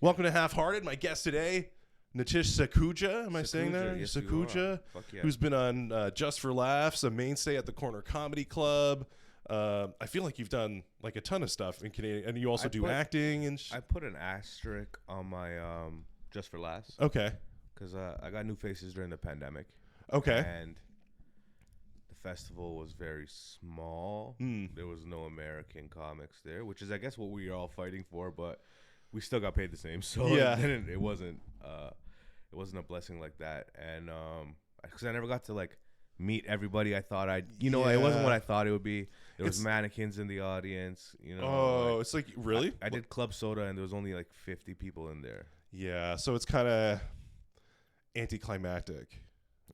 Welcome to Half Hearted. My guest today, Nitish Sakhuja. Am I saying that? Yes, Sakhuja, yeah. who's been on Just for Laughs, a mainstay at the Corner Comedy Club. I feel like you've done like a ton of stuff in Canadian, and you also do acting and. I put an asterisk on my Just for Laughs. Okay. Because I got new faces during the pandemic. Okay. And the festival was very small. There was no American comics there, which is, I guess, what we are all fighting for. But we still got paid the same, so yeah. it wasn't a blessing like that. And because I never got to like meet everybody I thought I'd, it wasn't what I thought it would be. There was mannequins in the audience, Oh, it's like, really? I did Club Soda and there was only like 50 people in there. Yeah, so it's kind of anticlimactic.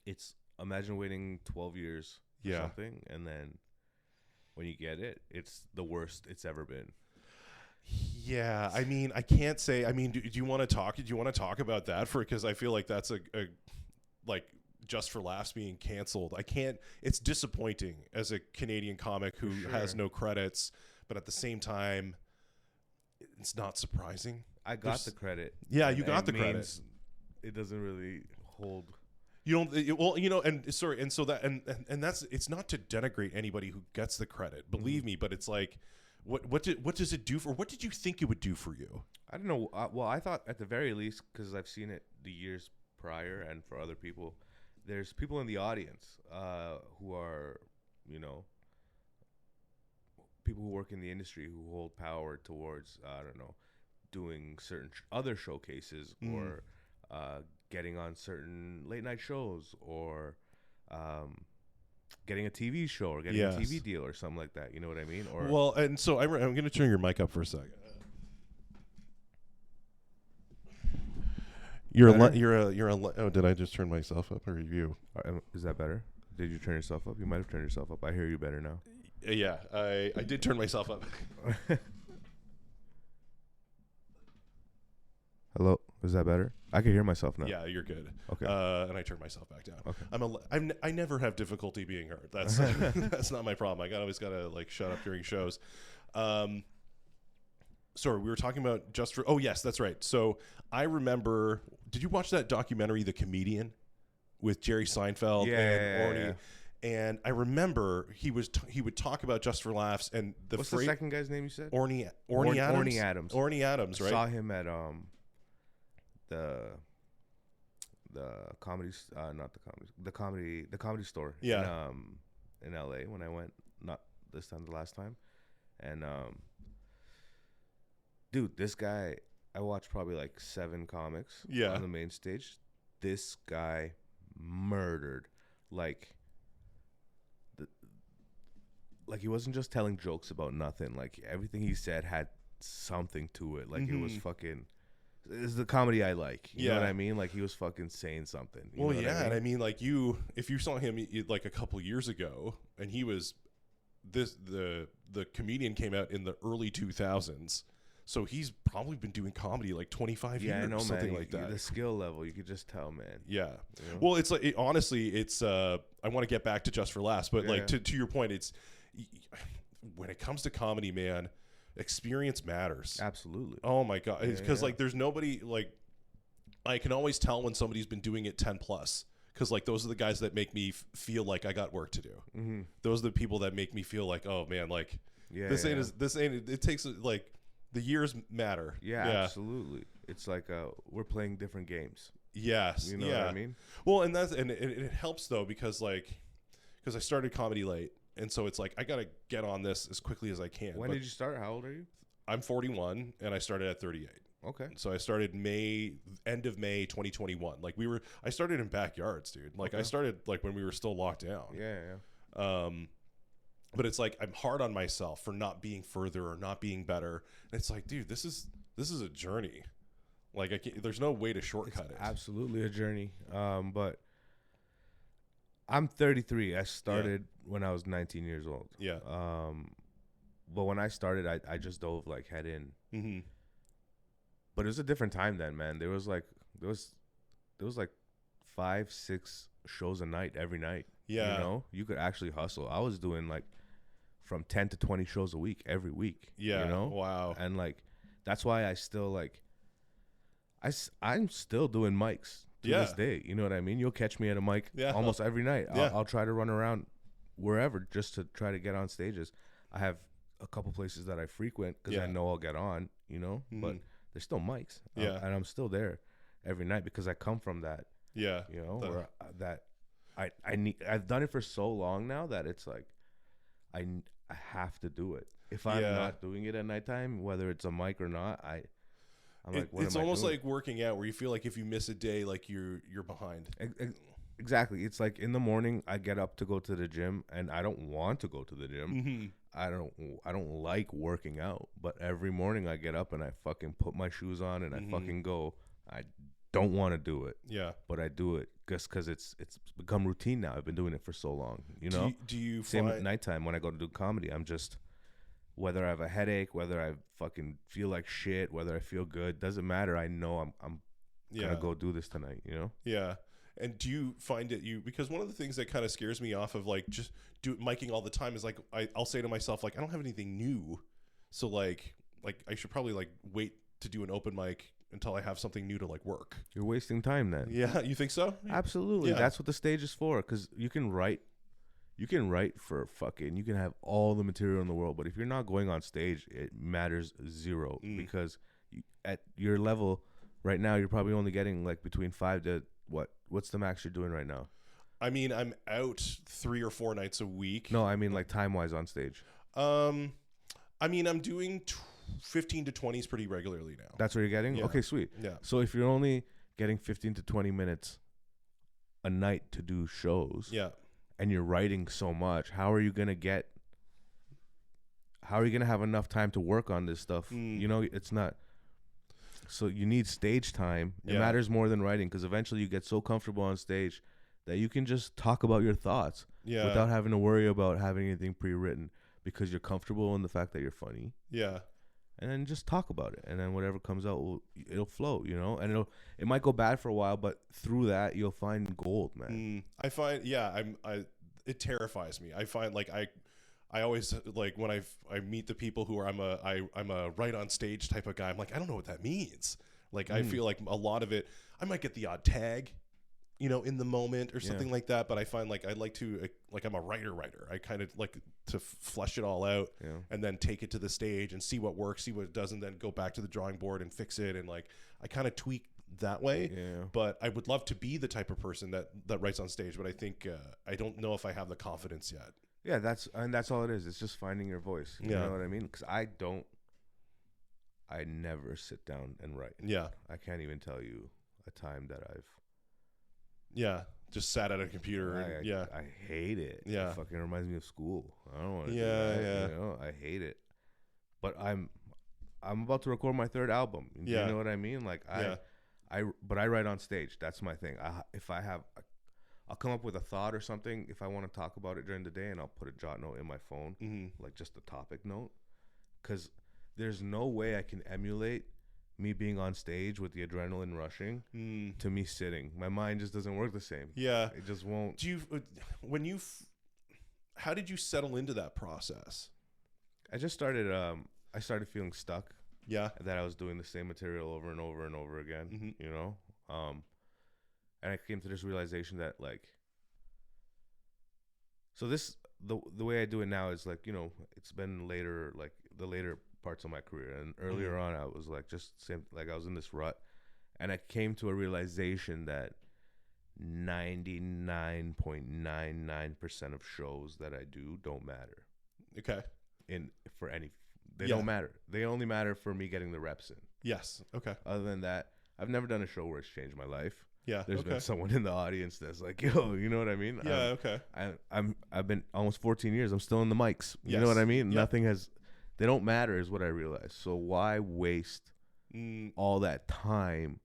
It's, imagine waiting 12 years for something, and then when you get it, it's the worst it's ever been. Yeah, I mean, I can't say. I mean, do you want to talk? Do you want to talk about that because I feel like that's a like Just for Laughs being canceled. I can't. It's disappointing as a Canadian comic who has no credits, but at the same time, it's not surprising. I got the credit. Yeah, you got the credit. It doesn't really hold. You don't. Well, and sorry, and so that and that's. It's not to denigrate anybody who gets the credit. Believe me, but it's like. What does it do for? What did you think it would do for you? I don't know. Well, I thought at the very least, because I've seen it the years prior, and for other people, there's people in the audience who are, people who work in the industry who hold power towards doing certain other showcases or getting on certain late night shows or. Getting a TV show or getting a TV deal or something like that. You know what I mean? Or well, and so I'm going to turn your mic up for a second. Oh, did I just turn myself up or you? Is that better? Did you turn yourself up? You might have turned yourself up. I hear you better now. Yeah, I did turn myself up. Hello, is that better? I can hear myself now. Yeah, you're good. Okay. And I turned myself back down. Okay. I never have difficulty being heard. That's that's not my problem. I always gotta like shut up during shows. Sorry, we were talking about Just for. Oh yes, that's right. So I remember. Did you watch that documentary, The Comedian, with Jerry Seinfeld and Orny? Yeah. And I remember he would talk about Just for Laughs and what's the second guy's name you said? Orny Adams. Orny Adams, right? I saw him at the comedy the comedy store in LA when I went, not this time, the last time. And dude, this guy, I watched probably like 7 comics on the main stage. This guy murdered like he wasn't just telling jokes about nothing. Like everything he said had something to it. Like it was fucking. It's the comedy I like. You know what I mean? Like he was fucking saying something. Well, yeah, I mean? And I mean, like if you saw him like a couple years ago, and he was the Comedian came out in the early 2000s, so he's probably been doing comedy like 25 years, I know, something man. like that. The skill level, you could just tell, man. Yeah. You know? Well, it's like honestly, it's I want to get back to Just for Laughs, but to your point, it's when it comes to comedy, man. Experience matters. Absolutely. Oh my god, because like there's nobody like I can always tell when somebody's been doing it 10 plus because like those are the guys that make me feel like I got work to do. Those are the people that make me feel like, oh man, like this ain't it takes like the years matter. Yeah, absolutely. It's like we're playing different games. Yes. You know what I mean? Well, and it helps though because I started comedy late. And so it's like, I got to get on this as quickly as I can. When did you start? How old are you? I'm 41 and I started at 38. Okay. So I started end of May 2021. Like I started in backyards, dude. Like I started like when we were still locked down. Yeah. But it's like, I'm hard on myself for not being further or not being better. And it's like, dude, this is a journey. Like there's no way to shortcut it. Absolutely a journey. But I'm 33. I started when I was 19 years old. Yeah. But when I started, I just dove like head in. Mm-hmm. But it was a different time then, man. There was like 5-6 shows a night every night. Yeah. You know, you could actually hustle. I was doing like from 10 to 20 shows a week every week. Yeah. You know? Wow. And like that's why I still like I'm still doing mics to this day. You know what I mean? You'll catch me at a mic almost every night. I'll try to run around wherever just to try to get on stages. I have a couple places that I frequent because I know I'll get on, you know, but there's still mics. And I'm still there every night because I come from that. Yeah. You know, where that I've done it for so long now that it's like I have to do it. If I'm not doing it at nighttime, whether it's a mic or not, I'm like, what it's am I almost doing? like working out where you feel like if you miss a day, like you're behind. Exactly. It's like in the morning I get up to go to the gym and I don't want to go to the gym. I don't like working out, but every morning I get up and I fucking put my shoes on and I fucking go. I don't want to do it. Yeah. But I do it just because it's become routine now. I've been doing it for so long. You know? Do you Same at nighttime when I go to do comedy. I'm just, whether I have a headache, whether I fucking feel like shit, whether I feel good, doesn't matter. I know I'm gonna go do this tonight, you know? Yeah. And do you find it because one of the things that kind of scares me off of like just miking all the time is like I'll say to myself, like, I don't have anything new. So like I should probably like wait to do an open mic until I have something new to like work. You're wasting time then. Yeah, you think so? Absolutely. Yeah. That's what the stage is for, because you can write for fucking, you can have all the material in the world, but if you're not going on stage, it matters zero, because at your level right now, you're probably only getting like between 5 to what's the max you're doing right now? I mean, I'm out 3 or 4 nights a week. No, I mean like time-wise on stage. I mean, I'm doing 15 to 20s pretty regularly now. That's what you're getting? Yeah. Okay, sweet. Yeah. So if you're only getting 15 to 20 minutes a night to do shows, and you're writing so much, how are you going to have enough time to work on this stuff? You know, it's not. So you need stage time. It matters more than writing, because eventually you get so comfortable on stage that you can just talk about your thoughts without having to worry about having anything pre-written, because you're comfortable in the fact that you're funny. Yeah. And then just talk about it, and then whatever comes out, it'll flow, you know. And it might go bad for a while, but through that you'll find gold, man. I find, it terrifies me. I find like I always like when I meet the people who are I'm a right on stage type of guy. I'm like, I don't know what that means. Like I feel like a lot of it, I might get the odd tag, you know, in the moment or something like that. But I find like I like to like I'm a writer. I kind of like to flesh it all out and then take it to the stage and see what works, see what doesn't, then go back to the drawing board and fix it. And like I kind of tweak that way. Yeah. But I would love to be the type of person that writes on stage. But I think I don't know if I have the confidence yet. Yeah, that's all it is. It's just finding your voice. You know what I mean? Because I never sit down and write. Yeah. I can't even tell you a time that I've just sat at a computer. I hate it. Yeah. It fucking reminds me of school. I don't want to do that. You know, I hate it. But I'm about to record my 3rd album. You know what I mean? Like but I write on stage. That's my thing. I'll come up with a thought or something if I want to talk about it during the day, and I'll put a jot note in my phone, like just a topic note, because there's no way I can emulate me being on stage with the adrenaline rushing to me sitting. My mind just doesn't work the same. Yeah, it just won't. How did you settle into that process? I just started. I started feeling stuck. Yeah, that I was doing the same material over and over and over again. You know. And I came to this realization that like, so the way I do it now is like, you know, it's been later, like the later parts of my career, and earlier on I was like I was in this rut, and I came to a realization that 99.99% of shows that I do don't matter. Okay. They don't matter. They only matter for me getting the reps in. Yes. Okay. Other than that, I've never done a show where it's changed my life. Yeah, there's been someone in the audience that's like, yo, you know what I mean? Yeah, okay. I've been almost 14 years. I'm still in the mics. You know what I mean? Yep. Nothing has, they don't matter is what I realized. So why waste all that time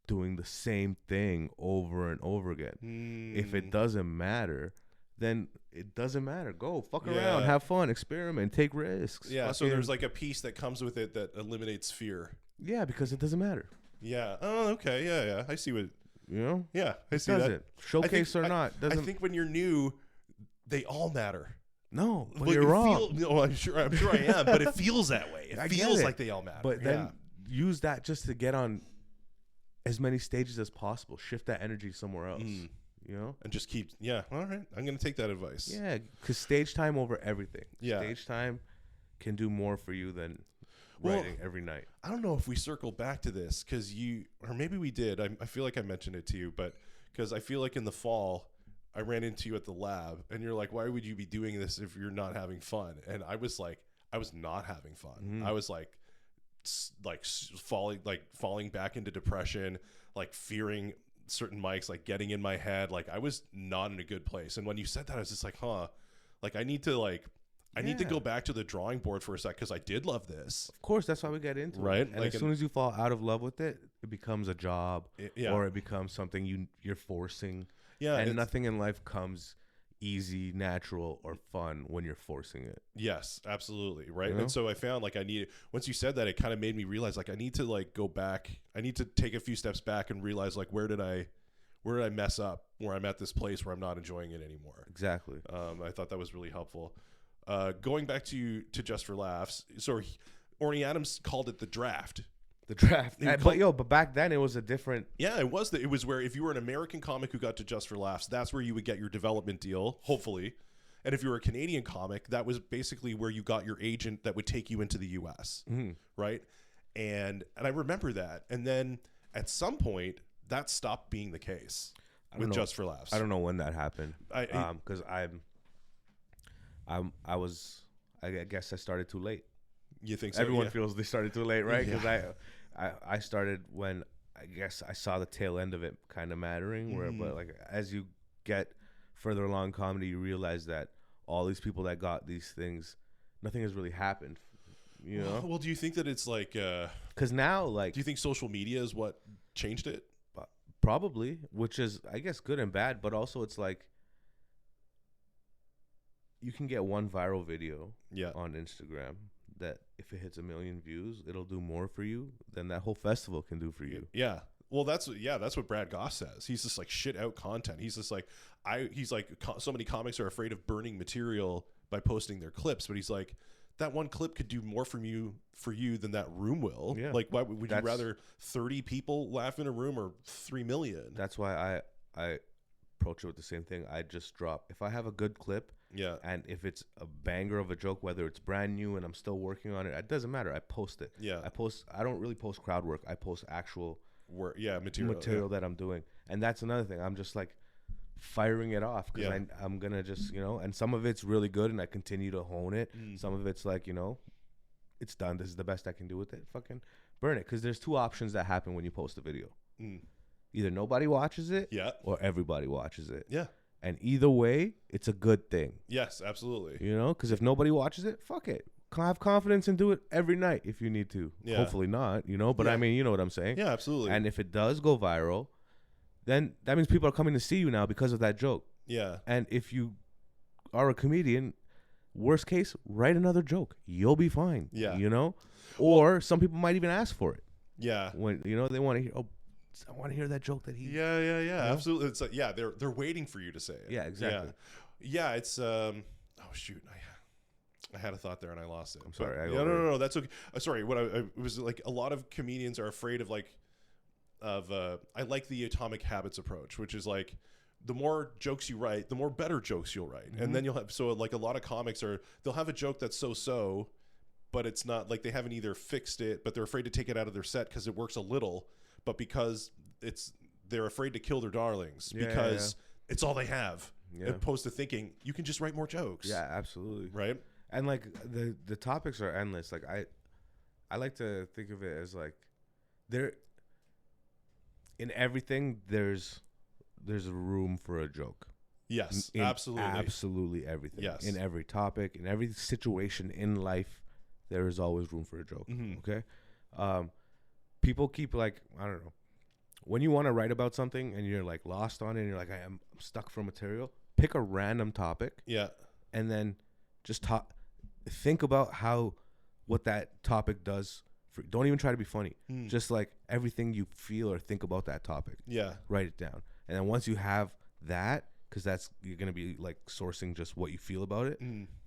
doing the same thing over and over again? If it doesn't matter, then it doesn't matter. Go fuck around, have fun, experiment, take risks. Yeah, so there's like a piece that comes with it that eliminates fear. Yeah, because it doesn't matter. Yeah. Oh, okay. Yeah. I see what. You know? Yeah, I see that. Showcase or not. I think when you're new, they all matter. No, but you're wrong. I'm sure I am, but it feels that way. It feels like they all matter. But then use that just to get on as many stages as possible. Shift that energy somewhere else. You know, and just keep. Yeah, all right. I'm gonna take that advice. Yeah, because stage time over everything. Yeah, stage time can do more for you than writing every night. I don't know if we circle back to this because or maybe we did. I feel like I mentioned it to you, but because I feel like in the fall I ran into you at the lab, and you're like, "Why would you be doing this if you're not having fun?" And I was like, I was not having fun. I was like falling back into depression, like fearing certain mics, like getting in my head. Like I was not in a good place. And when you said that, I was just like, like I need to go back to the drawing board for a sec, because I did love this. Of course, that's why we get into it. And like, as soon as you fall out of love with it, it becomes a job, or it becomes something you're forcing. Yeah, and nothing in life comes easy, natural, or fun when you're forcing it. Yes, absolutely, right. You know? And so I found like once you said that, it kind of made me realize like I need to like go back. I need to take a few steps back and realize like where did I mess up, where I'm at this place where I'm not enjoying it anymore. Exactly. I thought that was really helpful. Going back to Just for Laughs, so Orny Adams called it the draft. The draft. But back then it was a different. Yeah, it was. It was where if you were an American comic who got to Just for Laughs, that's where you would get your development deal, hopefully. And if you were a Canadian comic, that was basically where you got your agent that would take you into the U.S. Right? And I remember that. And then at some point, that stopped being the case with Just for Laughs. I don't know when that happened. Because I guess I started too late. You think so? Everyone feels they started too late, right? Because I started when I guess I saw the tail end of it kind of mattering. But like as you get further along comedy, you realize that all these people that got these things, nothing has really happened. You know? Well, do you think that it's like? Because now, like, do you think social media is what changed it? Probably, which is I guess good and bad, but also it's like you can get one viral video on Instagram that if it hits 1 million views, it'll do more for you than that whole festival can do for you. Yeah. Well, that's what Brad Goss says. He's just like shit out content. He's just like, so many comics are afraid of burning material by posting their clips, but he's like, that one clip could do more for you than that room will. Yeah. Like, why would you rather 30 people laugh in a room or 3 million? That's why I approach it with the same thing. I just drop, if I have a good clip, and if it's a banger of a joke, whether it's brand new and I'm still working on it doesn't matter. I post it. I don't really post crowd work. I post actual work, material that I'm doing. And that's another thing. I'm just like firing it off because I'm gonna just, and some of it's really good and I continue to hone it. Some of it's like, it's done. This is the best I can do with it. Fucking burn it. Because there's two options that happen when you post a video. Either nobody watches it or everybody watches it. And either way, it's a good thing. Yes, absolutely. Because if nobody watches it, fuck it. Have confidence and do it every night if you need to. Hopefully not, but I mean, you know what I'm saying? Yeah, absolutely. And if it does go viral, then that means people are coming to see you now because of that joke. Yeah. And if you are a comedian, worst case, write another joke. You'll be fine. Yeah. Or some people might even ask for it. Yeah. When, they want to hear, I want to hear that joke that he. Yeah. Absolutely. It's like, they're waiting for you to say it. Yeah, exactly. Yeah. It's oh shoot, I had a thought there and I lost it. I'm sorry. No. That's okay. Sorry. What it was like, a lot of comedians are afraid of I like the atomic habits approach, which is like, the more jokes you write, the more better jokes you'll write, and then you'll have like a lot of comics they'll have a joke that's so, but it's not like they haven't either fixed it, but they're afraid to take it out of their set because it works a little. But because they're afraid to kill their darlings because it's all they have, opposed to thinking you can just write more jokes. Yeah, absolutely. Right. And like the topics are endless. Like I like to think of it as like in everything there's room for a joke. Yes, absolutely everything. Yes. In every topic, in every situation in life, there is always room for a joke. Okay. People keep like, I don't know, when you want to write about something and you're like lost on it and you're like, I'm stuck for material, pick a random topic. Yeah. And then just think about what that topic does. Don't even try to be funny. Just like everything you feel or think about that topic. Yeah. Write it down. And then once you have that, because you're going to be like sourcing just what you feel about it.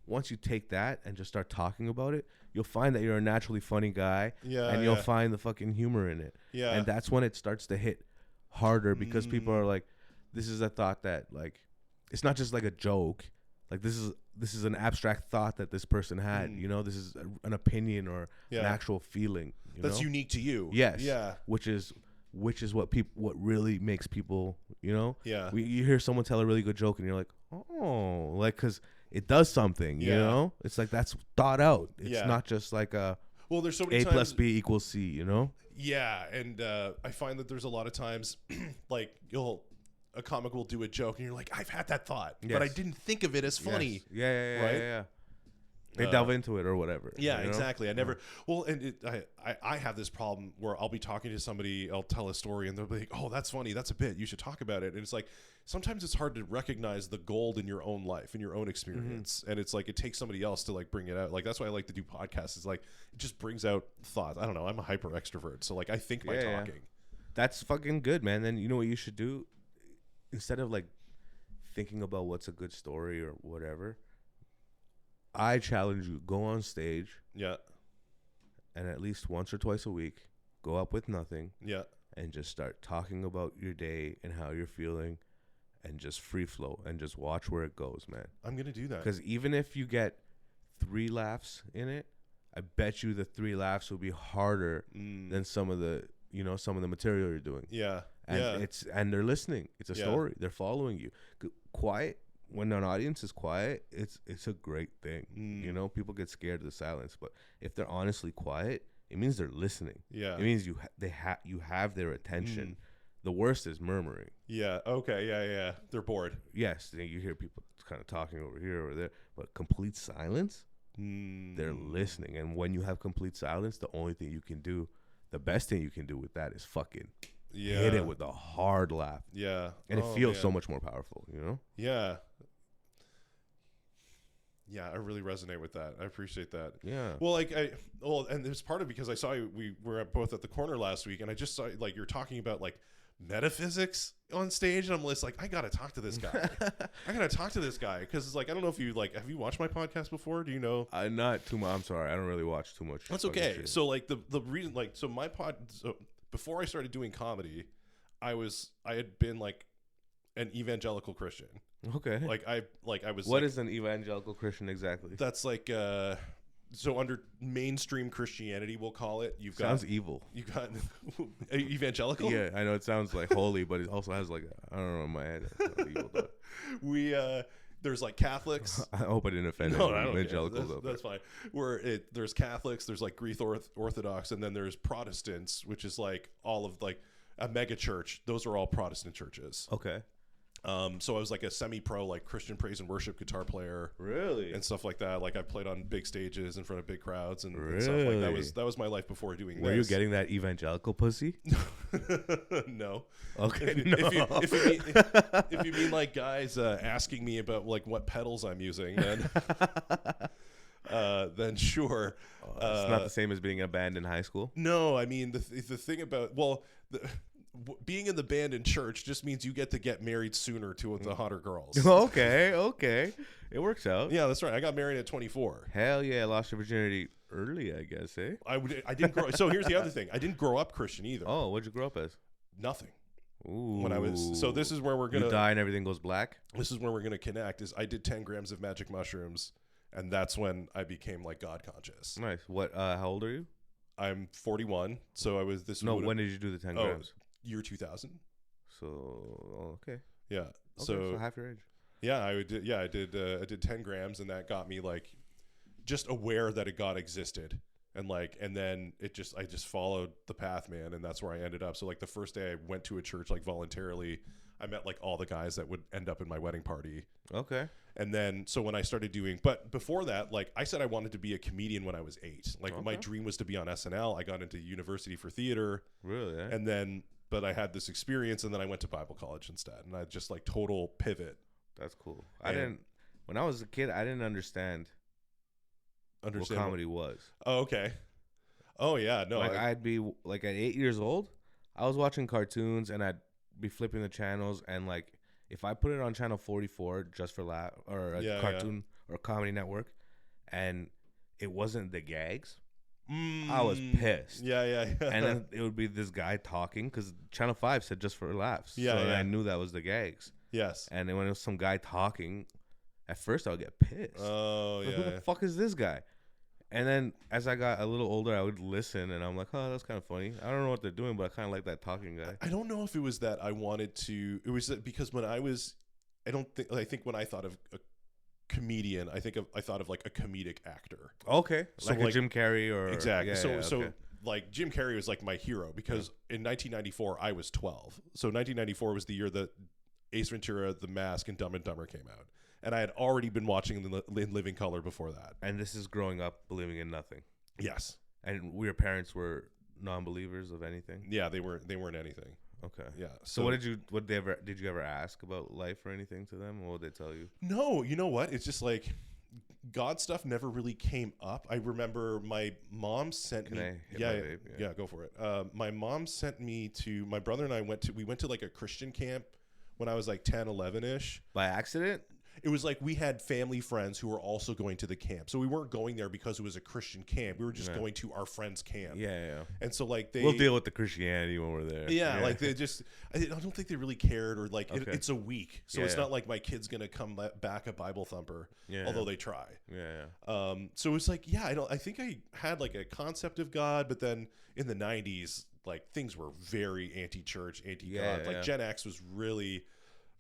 once you take that and just start talking about it, you'll find that you're a naturally funny guy, and you'll find the fucking humor in it. Yeah. And that's when it starts to hit harder because people are like, this is a thought that like, it's not just like a joke. Like this is an abstract thought that this person had, you know, this is an opinion or an actual feeling. That's unique to you. Yes. Yeah. Which is what really makes people, you know? Yeah. You hear someone tell a really good joke and you're like, oh, like, cause it does something, you know? It's like, that's thought out. It's not just like there's so many A plus B equals C, you know? Yeah. And I find that there's a lot of times like a comic will do a joke and you're like, I've had that thought, but I didn't think of it as funny. Yes. Yeah. They delve into it or whatever. Yeah, you know? Exactly. I never. Well, and I have this problem where I'll be talking to somebody, I'll tell a story, and they'll be like, "Oh, that's funny. That's a bit. You should talk about it." And it's like sometimes it's hard to recognize the gold in your own life, in your own experience, and it's like it takes somebody else to like bring it out. Like that's why I like to do podcasts. Is like it just brings out thoughts. I don't know. I'm a hyper extrovert, so like I think by talking. Yeah. That's fucking good, man. Then you know what you should do, instead of like thinking about what's a good story or whatever. I challenge you, go on stage. Yeah. And at least once or twice a week, go up with nothing. Yeah. And just start talking about your day and how you're feeling and just free flow and just watch where it goes, man. I'm going to do that. Because even if you get 3 laughs in it, I bet you the 3 laughs will be harder than some of the material you're doing. Yeah. And they're listening. It's a story. They're following you. Quiet. When an audience is quiet, it's a great thing. You know, people get scared of the silence, but if they're honestly quiet, it means they're listening. Yeah, it means you have their attention. The worst is murmuring. Yeah. Okay. Yeah. They're bored. Yes. You hear people kind of talking over here or there, but complete silence, they're listening. And when you have complete silence, the only thing you can do, the best thing you can do with that is fucking hit it with a hard laugh. Yeah. And it feels so much more powerful, you know? Yeah. Yeah, I really resonate with that. I appreciate that. Yeah. Well, and there's part of it because I saw we were both at the corner last week, and I just saw like you're talking about like metaphysics on stage, and I'm just like, I gotta talk to this guy. Because it's like I don't know if you like have you watched my podcast before? Do you know? Not too much. I'm sorry, I don't really watch too much. That's okay. Shit. So like the reason before I started doing comedy, I had been like an evangelical Christian. Okay. I was. What is an evangelical Christian exactly? That's like so under mainstream Christianity, we'll call it. Sounds evil. You got evangelical. Yeah, I know it sounds like holy, but it also has like I don't know in my head. Evil, there's like Catholics. I hope I didn't offend evangelicals. That's fine. There's Catholics, there's like Greek Orthodox, and then there's Protestants, which is like all of like a mega church. Those are all Protestant churches. Okay. So I was like a semi-pro, like Christian praise and worship guitar player, really, and stuff like that. Like I played on big stages in front of big crowds and stuff like that. That was my life before doing. Were you getting that evangelical pussy? No. Okay. If you mean like guys asking me about like what pedals I'm using, then sure. It's not the same as being in a band in high school. No, I mean the thing about being in the band in church just means you get to get married sooner to the hotter girls. Okay. It works out. Yeah, that's right. I got married at 24. Hell yeah, lost your virginity early, I guess, eh? I didn't grow. So here's the other thing. I didn't grow up Christian either. Oh, what'd you grow up as? Nothing. Ooh. When I was this is where we're gonna die and everything goes black. This is where we're gonna connect. Is I did 10 grams of magic mushrooms, and that's when I became like God conscious. Nice. What? How old are you? I'm 41. So I was this. No, when did you do the 10 grams? Year 2000. So okay. Yeah. Okay, so half your age. Yeah, I did 10 grams, and that got me like just aware that a God existed, and then I just followed the path, man, and that's where I ended up. So like the first day I went to a church like voluntarily, I met like all the guys that would end up in my wedding party. Okay. And then so when I started but before that, like I said I wanted to be a comedian when I was 8. Like my dream was to be on SNL. I got into university for theater. Really? Eh? And then but I had this experience, and then I went to Bible college instead, and I just like total pivot. That's cool. When I was a kid, I didn't understand what comedy was. Oh, okay. Oh yeah, no. Like I'd be like at 8 years old, I was watching cartoons, and I'd be flipping the channels, and like if I put it on channel 44 just for laugh or a cartoon or Comedy Network, and it wasn't the gags. I was pissed. Yeah. And then it would be this guy talking because Channel 5 said just for laughs. So I knew that was the gags. Yes. And then when it was some guy talking, at first I would get pissed. Oh, like, who the fuck is this guy? And then as I got a little older, I would listen, and I'm like, oh, that's kind of funny. I don't know what they're doing, but I kind of like that talking guy. I don't know if it was that I wanted to. It was that because when I was, I think when I thought of a comedian, I thought of like a comedic actor. Okay, so like a Jim Carrey or exactly. So like Jim Carrey was like my hero because in 1994 I was 12. So 1994 was the year that Ace Ventura, The Mask, and Dumb and Dumber came out. And I had already been watching in living color before that. And this is growing up believing in nothing. Yes. And your parents were non-believers of anything? Yeah, they weren't anything. Okay. Yeah. So did you ever ask about life or anything to them? What would they tell you? No, you know what? It's just like God stuff never really came up. I remember my mom sent me. Yeah, go for it. My mom sent me to my brother and I went to like a Christian camp when I was like 10, 11-ish. By accident? It was like we had family friends who were also going to the camp. So we weren't going there because it was a Christian camp. We were just going to our friend's camp. Yeah. And so like we'll deal with the Christianity when we're there. Yeah. Like they just, I don't think they really cared or like it's a week. So it's not like my kid's going to come back a Bible thumper, although they try. Yeah. So it's like, I think I had like a concept of God, but then in the 90s, like things were very anti-church, anti-God. Like Gen X was really...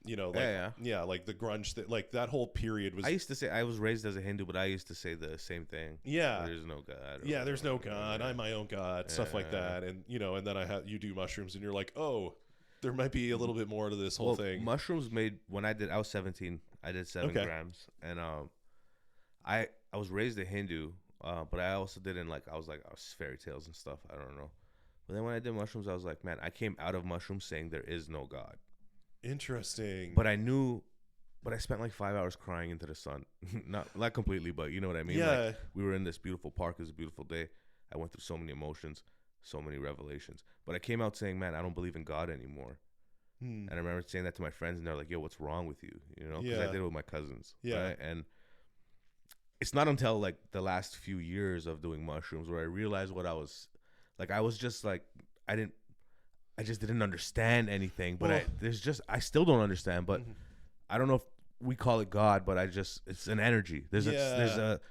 like the grunge that like that whole period was. I used to say I was raised as a Hindu, but I used to say the same thing. Yeah, there's no God. There's no God. I'm my own God. Stuff like that, and and then you do mushrooms, and you're like, oh, there might be a little bit more to this whole thing. Mushrooms made when I was 17. I did 7 grams, and I was raised a Hindu, but I also didn't I was fairy tales and stuff. I don't know, but then when I did mushrooms, I was like, man, I came out of mushrooms saying there is no God. Interesting. But I spent like 5 hours crying into the sun. not completely, but you know what I mean? Yeah. Like, we were in this beautiful park. It was a beautiful day. I went through so many emotions, so many revelations. But I came out saying, man, I don't believe in God anymore. And I remember saying that to my friends, and they're like, yo, what's wrong with you? You know, because I did it with my cousins. Yeah. Right? And it's not until like the last few years of doing mushrooms where I realized what I was like. I was just like, I just didn't understand anything, but I still don't understand, but I don't know if we call it God, but it's an energy. There's a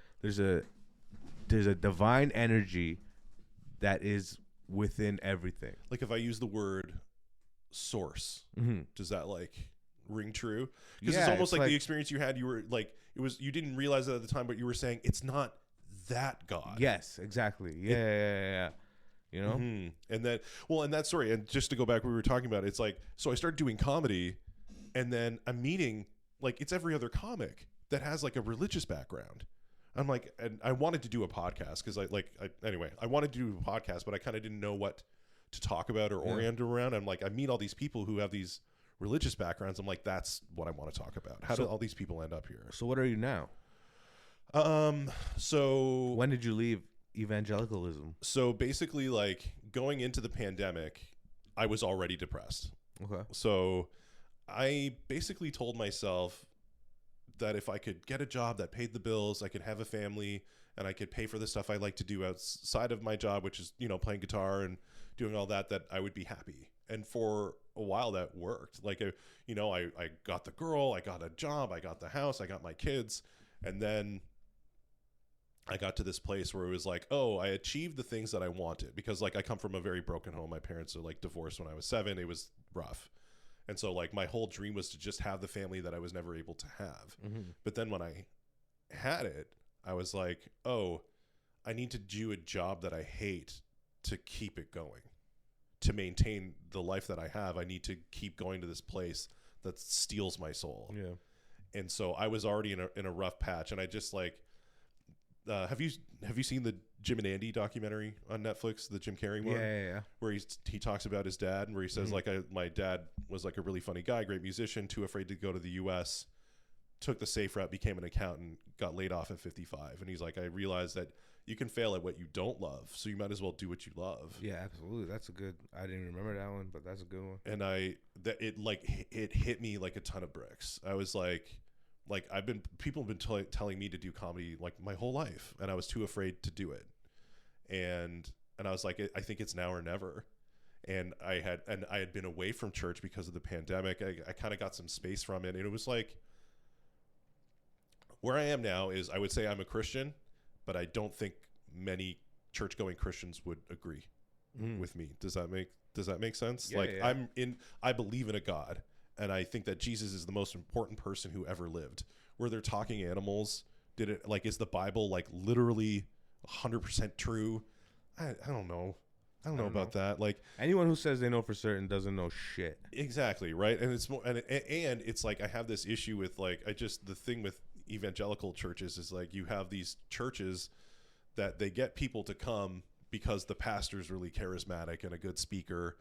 divine energy that is within everything. Like if I use the word source, does that like ring true? Because it's almost like the experience you had, you were like, you didn't realize it at the time, but you were saying it's not that God. Yes, exactly. Yeah. You know, and then, and that story, and just to go back, we were talking about, it's like, so I started doing comedy, and then I'm meeting, like, it's every other comic that has like a religious background. I'm like, and I wanted to do a podcast because I wanted to do a podcast, but I kind of didn't know what to talk about or orient around. I'm like, I meet all these people who have these religious backgrounds. I'm like, that's what I want to talk about. How do all these people end up here? So what are you now? So when did you leave evangelicalism? So basically, like, going into the pandemic, I was already depressed. Okay. So I basically told myself that if I could get a job that paid the bills, I could have a family, and I could pay for the stuff I like to do outside of my job, which is, playing guitar and doing all that I would be happy. And for a while that worked. Like, I got the girl, I got a job, I got the house, I got my kids. And then I got to this place where it was like, oh, I achieved the things that I wanted, because like I come from a very broken home. My parents are like divorced when I was 7. It was rough. And so like my whole dream was to just have the family that I was never able to have. But then when I had it, I was like, oh, I need to do a job that I hate to keep it going, to maintain the life that I have. I need to keep going to this place that steals my soul. Yeah. And so I was already in a rough patch, and I just like, have you seen the Jim and Andy documentary on Netflix, the Jim Carrey one? Yeah. Where he talks about his dad, and where he says my dad was like a really funny guy, great musician, too afraid to go to the U.S., took the safe route, became an accountant, got laid off at 55, and he's like, I realized that you can fail at what you don't love, so you might as well do what you love. Yeah, absolutely. That's a good. I didn't remember that one, but that's a good one. And it hit me like a ton of bricks. I was like, like people have been telling me to do comedy like my whole life, and I was too afraid to do it. And I was like, I think it's now or never. And I had been away from church because of the pandemic. I kind of got some space from it, and it was like, where I am now is, I would say I'm a Christian, but I don't think many church-going Christians would agree with me. Does that make sense? Yeah, like, yeah. I believe in a God, and I think that Jesus is the most important person who ever lived. Were there talking animals? Is the Bible like literally 100% true? I don't know. I don't know about that. Like, anyone who says they know for certain doesn't know shit. Exactly, right? And it's more, and it's like, I have this issue with like, the thing with evangelical churches is like, you have these churches that they get people to come because the pastor's really charismatic and a good speaker,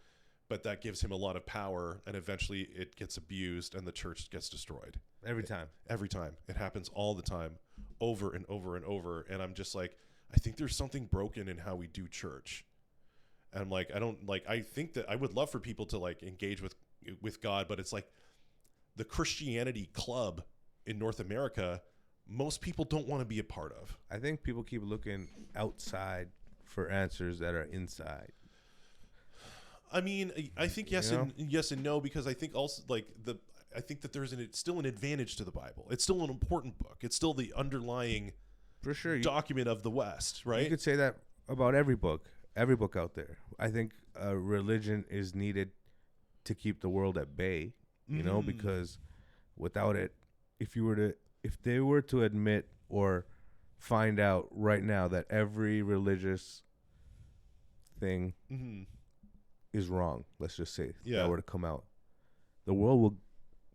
but that gives him a lot of power, and eventually it gets abused and the church gets destroyed. Every time. It happens all the time, over and over and over. And I'm just like, I think there's something broken in how we do church. And I'm like, I think that I would love for people to like engage with God, but it's like the Christianity club in North America, most people don't want to be a part of. I think people keep looking outside for answers that are inside. I mean, I think yes and no, because I think also I think that there's still an advantage to the Bible. It's still an important book. It's still the underlying document of the West, right? You could say that about every book out there. I think religion is needed to keep the world at bay, you know, because without it, if they were to admit or find out right now that every religious thing is wrong, let's just say that were to come out, the world will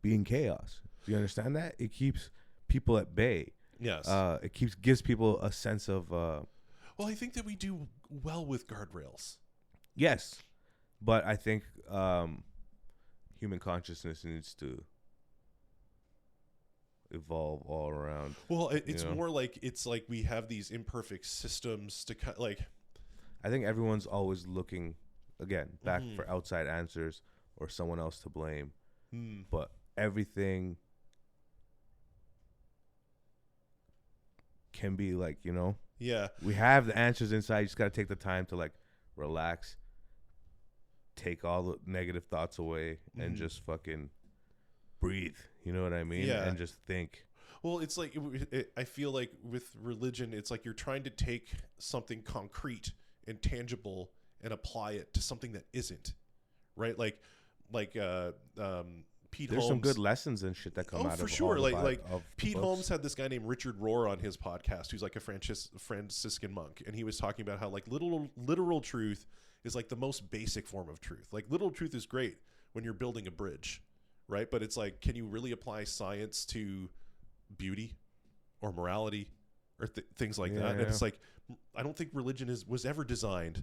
be in chaos. Do you understand that? It keeps people at bay. Yes. It gives people a sense of well, I think that we do well with guardrails. Yes, but I think human consciousness needs to evolve all around. Well, it's more like, it's like we have these imperfect systems to like. I think everyone's always looking again back for outside answers or someone else to blame, but everything can be like, we have the answers inside. You just got to take the time to like relax, take all the negative thoughts away, and just fucking breathe. You know what I mean? Yeah. And just think. Well, it's like, I feel like with religion, it's like you're trying to take something concrete and tangible and apply it to something that isn't, right? Like Pete Holmes. There's some good lessons and shit that come out of it. Oh, for sure. Like Pete Holmes had this guy named Richard Rohr on his podcast, who's like a Franciscan monk, and he was talking about how like literal truth is like the most basic form of truth. Like, literal truth is great when you're building a bridge, right? But it's like, can you really apply science to beauty or morality or things like that? And it's like, I don't think religion was ever designed.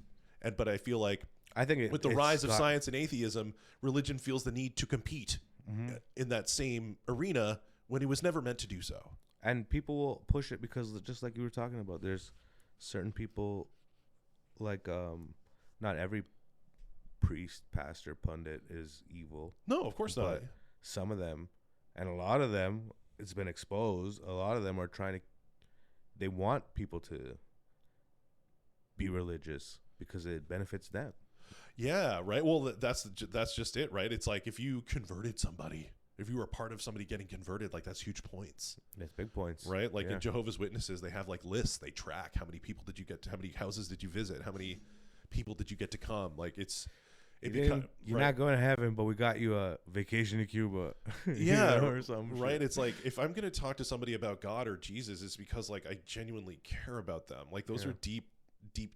But I feel like, with the rise of science and atheism, religion feels the need to compete in that same arena when it was never meant to do so. And people will push it because, just like you were talking about, there's certain people, like not every priest, pastor, pundit is evil. No, of course not. Some of them, and a lot of them, it's been exposed. A lot of them are they want people to be religious because it benefits them. Yeah, right. Well, that's just it, right? It's like, if you converted somebody, if you were a part of somebody getting converted, like, that's huge points. That's big points, right? Like in Jehovah's Witnesses, they have like lists. They track how many people did you get to, how many houses did you visit, how many people did you get to come. Like, you're not going to heaven, but we got you a vacation to Cuba. Yeah, or something. Right. Shit. It's like, if I'm going to talk to somebody about God or Jesus, it's because like I genuinely care about them. Like, those are deep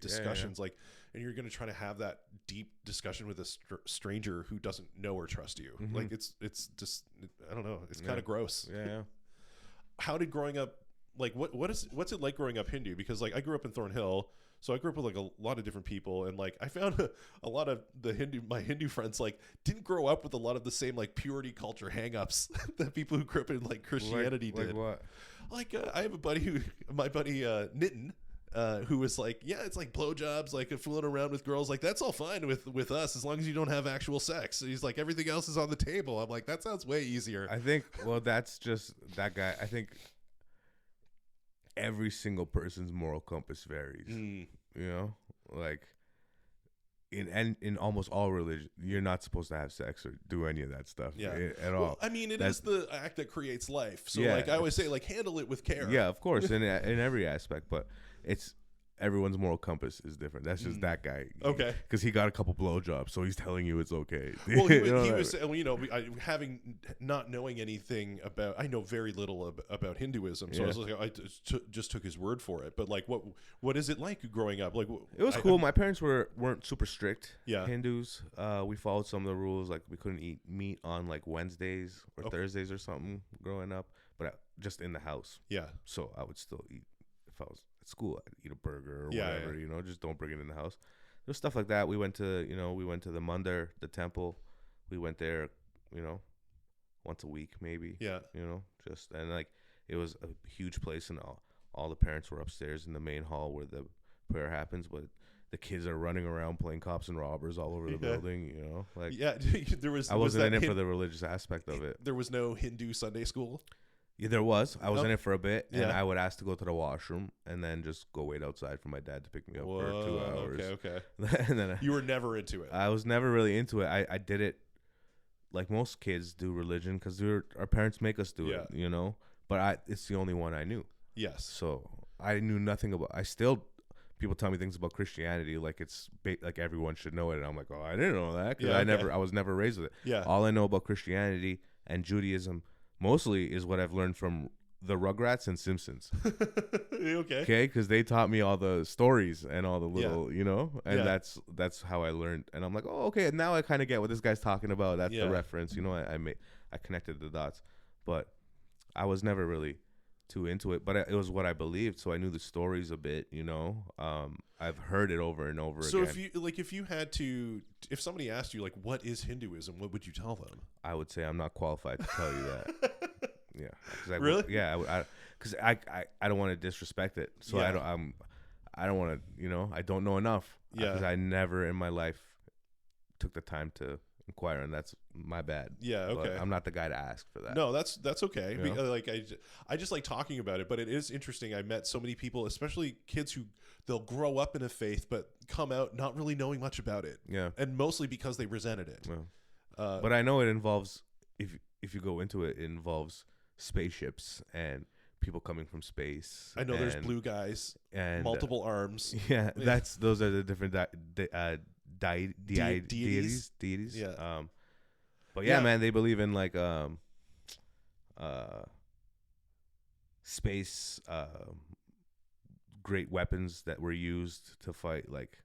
discussions. Like, and you're going to try to have that deep discussion with a stranger who doesn't know or trust you. Like, it's just, I don't know. It's kind of gross. Yeah. How did growing up, like, what's it like growing up Hindu? Because like, I grew up in Thornhill, so I grew up with like a lot of different people, and like, I found a lot of my Hindu friends like didn't grow up with a lot of the same like purity culture hangups that people who grew up in like Christianity did. Like what? Like, I have my buddy Nitin. who was like, yeah, it's like blowjobs, like fooling around with girls, like that's all fine with us as long as you don't have actual sex. So he's like, everything else is on the table. I'm like, that sounds way easier. I think, well, that's just that guy. I think every single person's moral compass varies. You know, like in almost all religion, you're not supposed to have sex or do any of that stuff at all. Well, I mean, it is the act that creates life. So like I always say, like handle it with care. Yeah, of course, in every aspect, but it's everyone's moral compass is different. That's just that guy. Okay. Because he got a couple blowjobs, so he's telling you it's okay. Well, he was, you know, not knowing anything about, I know very little about Hinduism, so I was like, I just took his word for it. But like, what is it like growing up? Like, it was cool. My parents weren't super strict. Yeah. Hindus. We followed some of the rules. Like, we couldn't eat meat on like Wednesdays or Thursdays or something growing up, but just in the house. Yeah. So I would still eat. If I was at school, I'd eat a burger or whatever, you know, just don't bring it in the house. There's stuff like that. We went to the Mandir, the temple. We went there, you know, once a week maybe. Yeah. You know, and like it was a huge place, and all the parents were upstairs in the main hall where the prayer happens, but the kids are running around playing cops and robbers all over the building, you know. Like, I wasn't in it for the religious aspect of it. There was no Hindu Sunday school? Yeah, there was. I was in it for a bit, and I would ask to go to the washroom, and then just go wait outside for my dad to pick me up for 2 hours. Okay. And then you were never into it. I was never really into it. I did it like most kids do religion because our parents make us do it, you know. But it's the only one I knew. Yes. So I knew nothing about. People tell me things about Christianity like it's like everyone should know it, and I'm like, oh, I didn't know that because I was never raised with it. Yeah. All I know about Christianity and Judaism mostly is what I've learned from the Rugrats and Simpsons. Okay, because they taught me all the stories and all the little, you know, and that's how I learned. And I'm like, oh, okay, now I kind of get what this guy's talking about. That's the reference, you know. I connected the dots, but I was never really too into it. But it was what I believed, so I knew the stories a bit, you know. I've heard it over and over again. So if somebody asked you like, what is Hinduism, what would you tell them? I would say I'm not qualified to tell you that. Yeah. Really? Because I don't want to disrespect it. So I don't want to, you know, I don't know enough. Yeah. Because I never in my life took the time to inquire, and that's my bad. Yeah. Okay. But I'm not the guy to ask for that. No, that's okay. You know? Like I just like talking about it, but it is interesting. I met so many people, especially kids who they'll grow up in a faith but come out not really knowing much about it. Yeah. And mostly because they resented it. Yeah. But I know it involves, if you go into it, it involves spaceships and people coming from space. I know there's blue guys and multiple arms. Yeah, those are the different deities. Yeah. But man, they believe in like space great weapons that were used to fight, like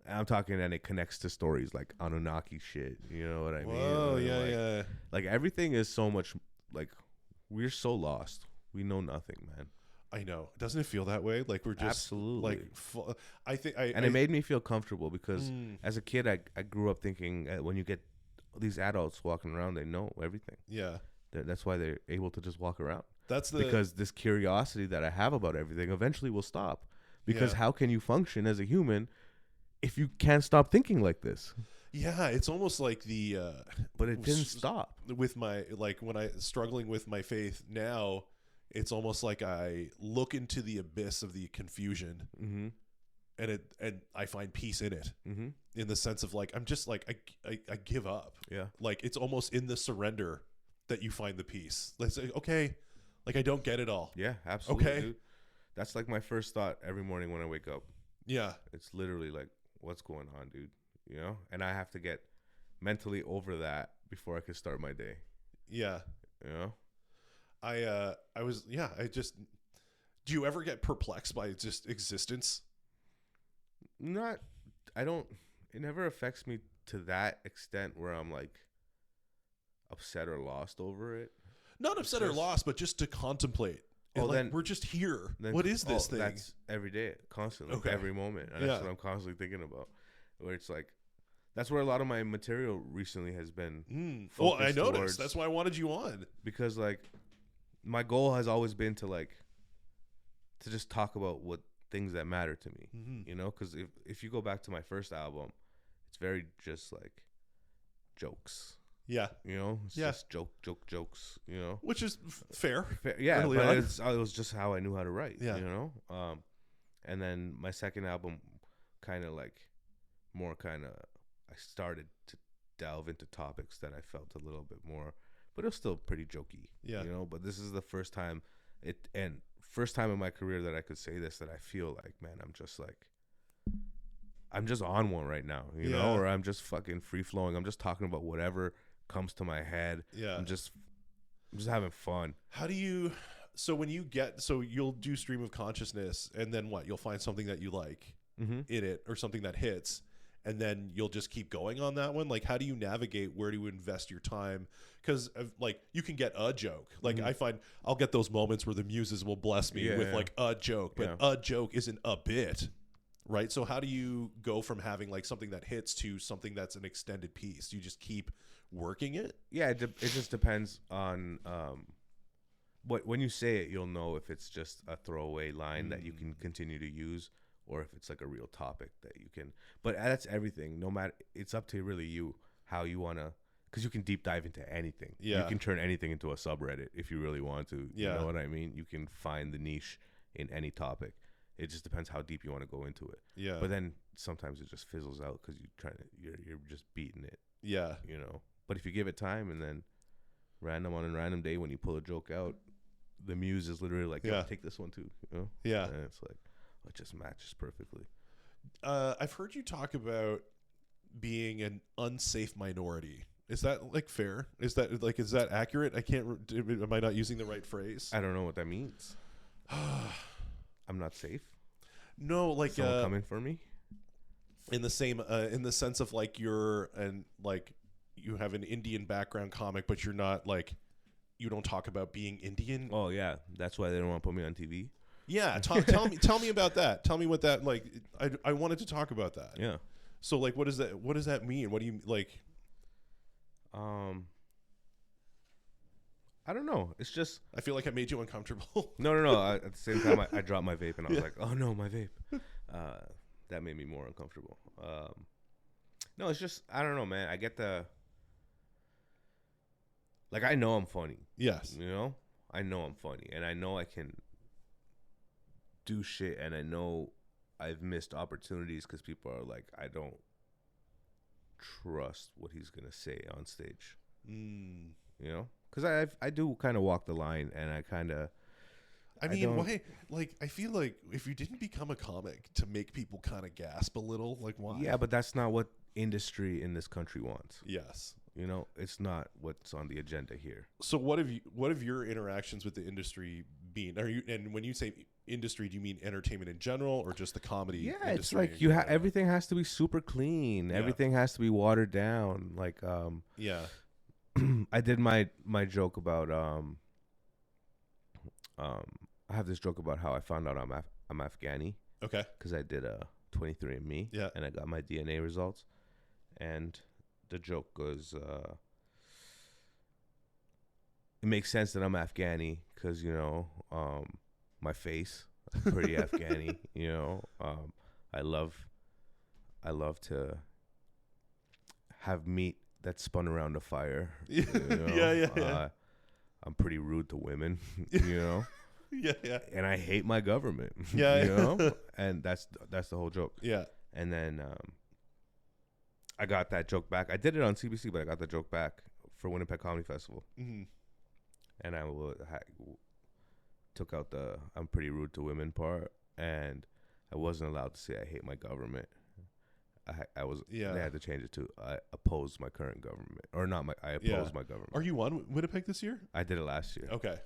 I'm talking, and it connects to stories like Anunnaki shit, you know what I mean? Oh, yeah. Like everything is so much, like we're so lost. We know nothing, man. I know. Doesn't it feel that way? Like we're just absolutely like I think it made me feel comfortable because as a kid I grew up thinking when you get these adults walking around, they know everything. Yeah. That's why they're able to just walk around. Because this curiosity that I have about everything eventually will stop. Because how can you function as a human if you can't stop thinking like this? Yeah, it's almost like but it didn't stop. With my, like when I struggling with my faith now, it's almost like I look into the abyss of the confusion, and I find peace in it, in the sense of like I'm just like I give up. Yeah, like it's almost in the surrender that you find the peace. Let's say, okay, like I don't get it all. Yeah, absolutely. Okay, dude. That's like my first thought every morning when I wake up. Yeah, it's literally like, what's going on, dude? You know, and I have to get mentally over that before I can start my day. Yeah, you know. Do you ever get perplexed by just existence? It never affects me to that extent where I'm like upset or lost over it. Not upset or lost, but just to contemplate. We're just here. What is this thing? That's every day, constantly, every moment. And that's what I'm constantly thinking about. Where it's like, that's where a lot of my material recently has been. Well, I noticed. That's why I wanted you on. Because like, my goal has always been to just talk about what things that matter to me, you know, because if you go back to my first album, it's very just like jokes. Yeah. You know, it's just jokes, you know. Which is fair. Yeah, but it was just how I knew how to write, yeah. You know. And then my second album kind of I started to delve into topics that I felt a little bit more, but it was still pretty jokey, you know. But this is the first time in my career that I could say this, that I feel like, man, I'm just on one right now, you know, or I'm just fucking free flowing. I'm just talking about whatever comes to my head. Yeah. I'm just having fun. How do you, so you'll do stream of consciousness, and then what? You'll find something that you like in it, or something that hits, and then you'll just keep going on that one. Like, how do you navigate where to invest your time? Because like, you can get a joke. Like, I find I'll get those moments where the muses will bless me with like a joke, but a joke isn't a bit, right? So how do you go from having like something that hits to something that's an extended piece? Do you just keep working it? Yeah, it just depends on when you say it, you'll know if it's just a throwaway line that you can continue to use, or if it's like a real topic that you can. But that's everything. No matter, it's up to really you how you wanna, because you can deep dive into anything. Yeah, you can turn anything into a subreddit if you really want to. Yeah, you know what I mean? You can find the niche in any topic. It just depends how deep you want to go into it. Yeah, but then sometimes it just fizzles out because you're just beating it. Yeah, you know. But if you give it time, and then on a random day when you pull a joke out, the muse is literally like, yo, take this one too. You know? Yeah. And it's like, it just matches perfectly. I've heard you talk about being an unsafe minority. Is that like fair? Is that accurate? Am I not using the right phrase? I don't know what that means. I'm not safe. No, like someone coming for me. In the sense of like you have an Indian background comic, but you're not like, you don't talk about being Indian. Oh yeah, that's why they don't want to put me on TV. Yeah, tell me about that. Tell me what that, like. I wanted to talk about that. Yeah. So like, what does that mean? What do you like? I don't know. It's just, I feel like I made you uncomfortable. No. At the same time, I dropped my vape and I was like, oh no, my vape. That made me more uncomfortable. No, it's just, I don't know, man. I get like, I know I'm funny. Yes. You know? I know I'm funny. And I know I can do shit. And I know I've missed opportunities because people are like, I don't trust what he's going to say on stage. You know? Because I do kind of walk the line, and I kind of... why? Like, I feel like if you didn't become a comic to make people kind of gasp a little, like, why? Yeah, but that's not what industry in this country wants. Yes. You know, it's not what's on the agenda here. So what have your interactions with the industry been? And when you say industry, do you mean entertainment in general, or just the comedy industry? Yeah, it's like everything has to be super clean. Yeah. Everything has to be watered down. Like, yeah. I did my joke about I have this joke about how I found out I'm Afghani. Okay. Because I did a 23andMe. Yeah. And I got my DNA results, and the joke goes, it makes sense that I'm Afghani because, you know, my face, I'm pretty Afghani, you know. I love to have meat that's spun around a fire. You know? Yeah. I'm pretty rude to women, you know. Yeah. And I hate my government. Yeah. You know? And that's the whole joke. Yeah. And then I got that joke back. I did it on CBC, but I got the joke back for Winnipeg Comedy Festival. Mm-hmm. And I took out the I'm pretty rude to women part, and I wasn't allowed to say I hate my government. I was. Yeah. They had to change it to I oppose my current government, or not my. I oppose my government. Are you on Winnipeg this year? I did it last year. Okay.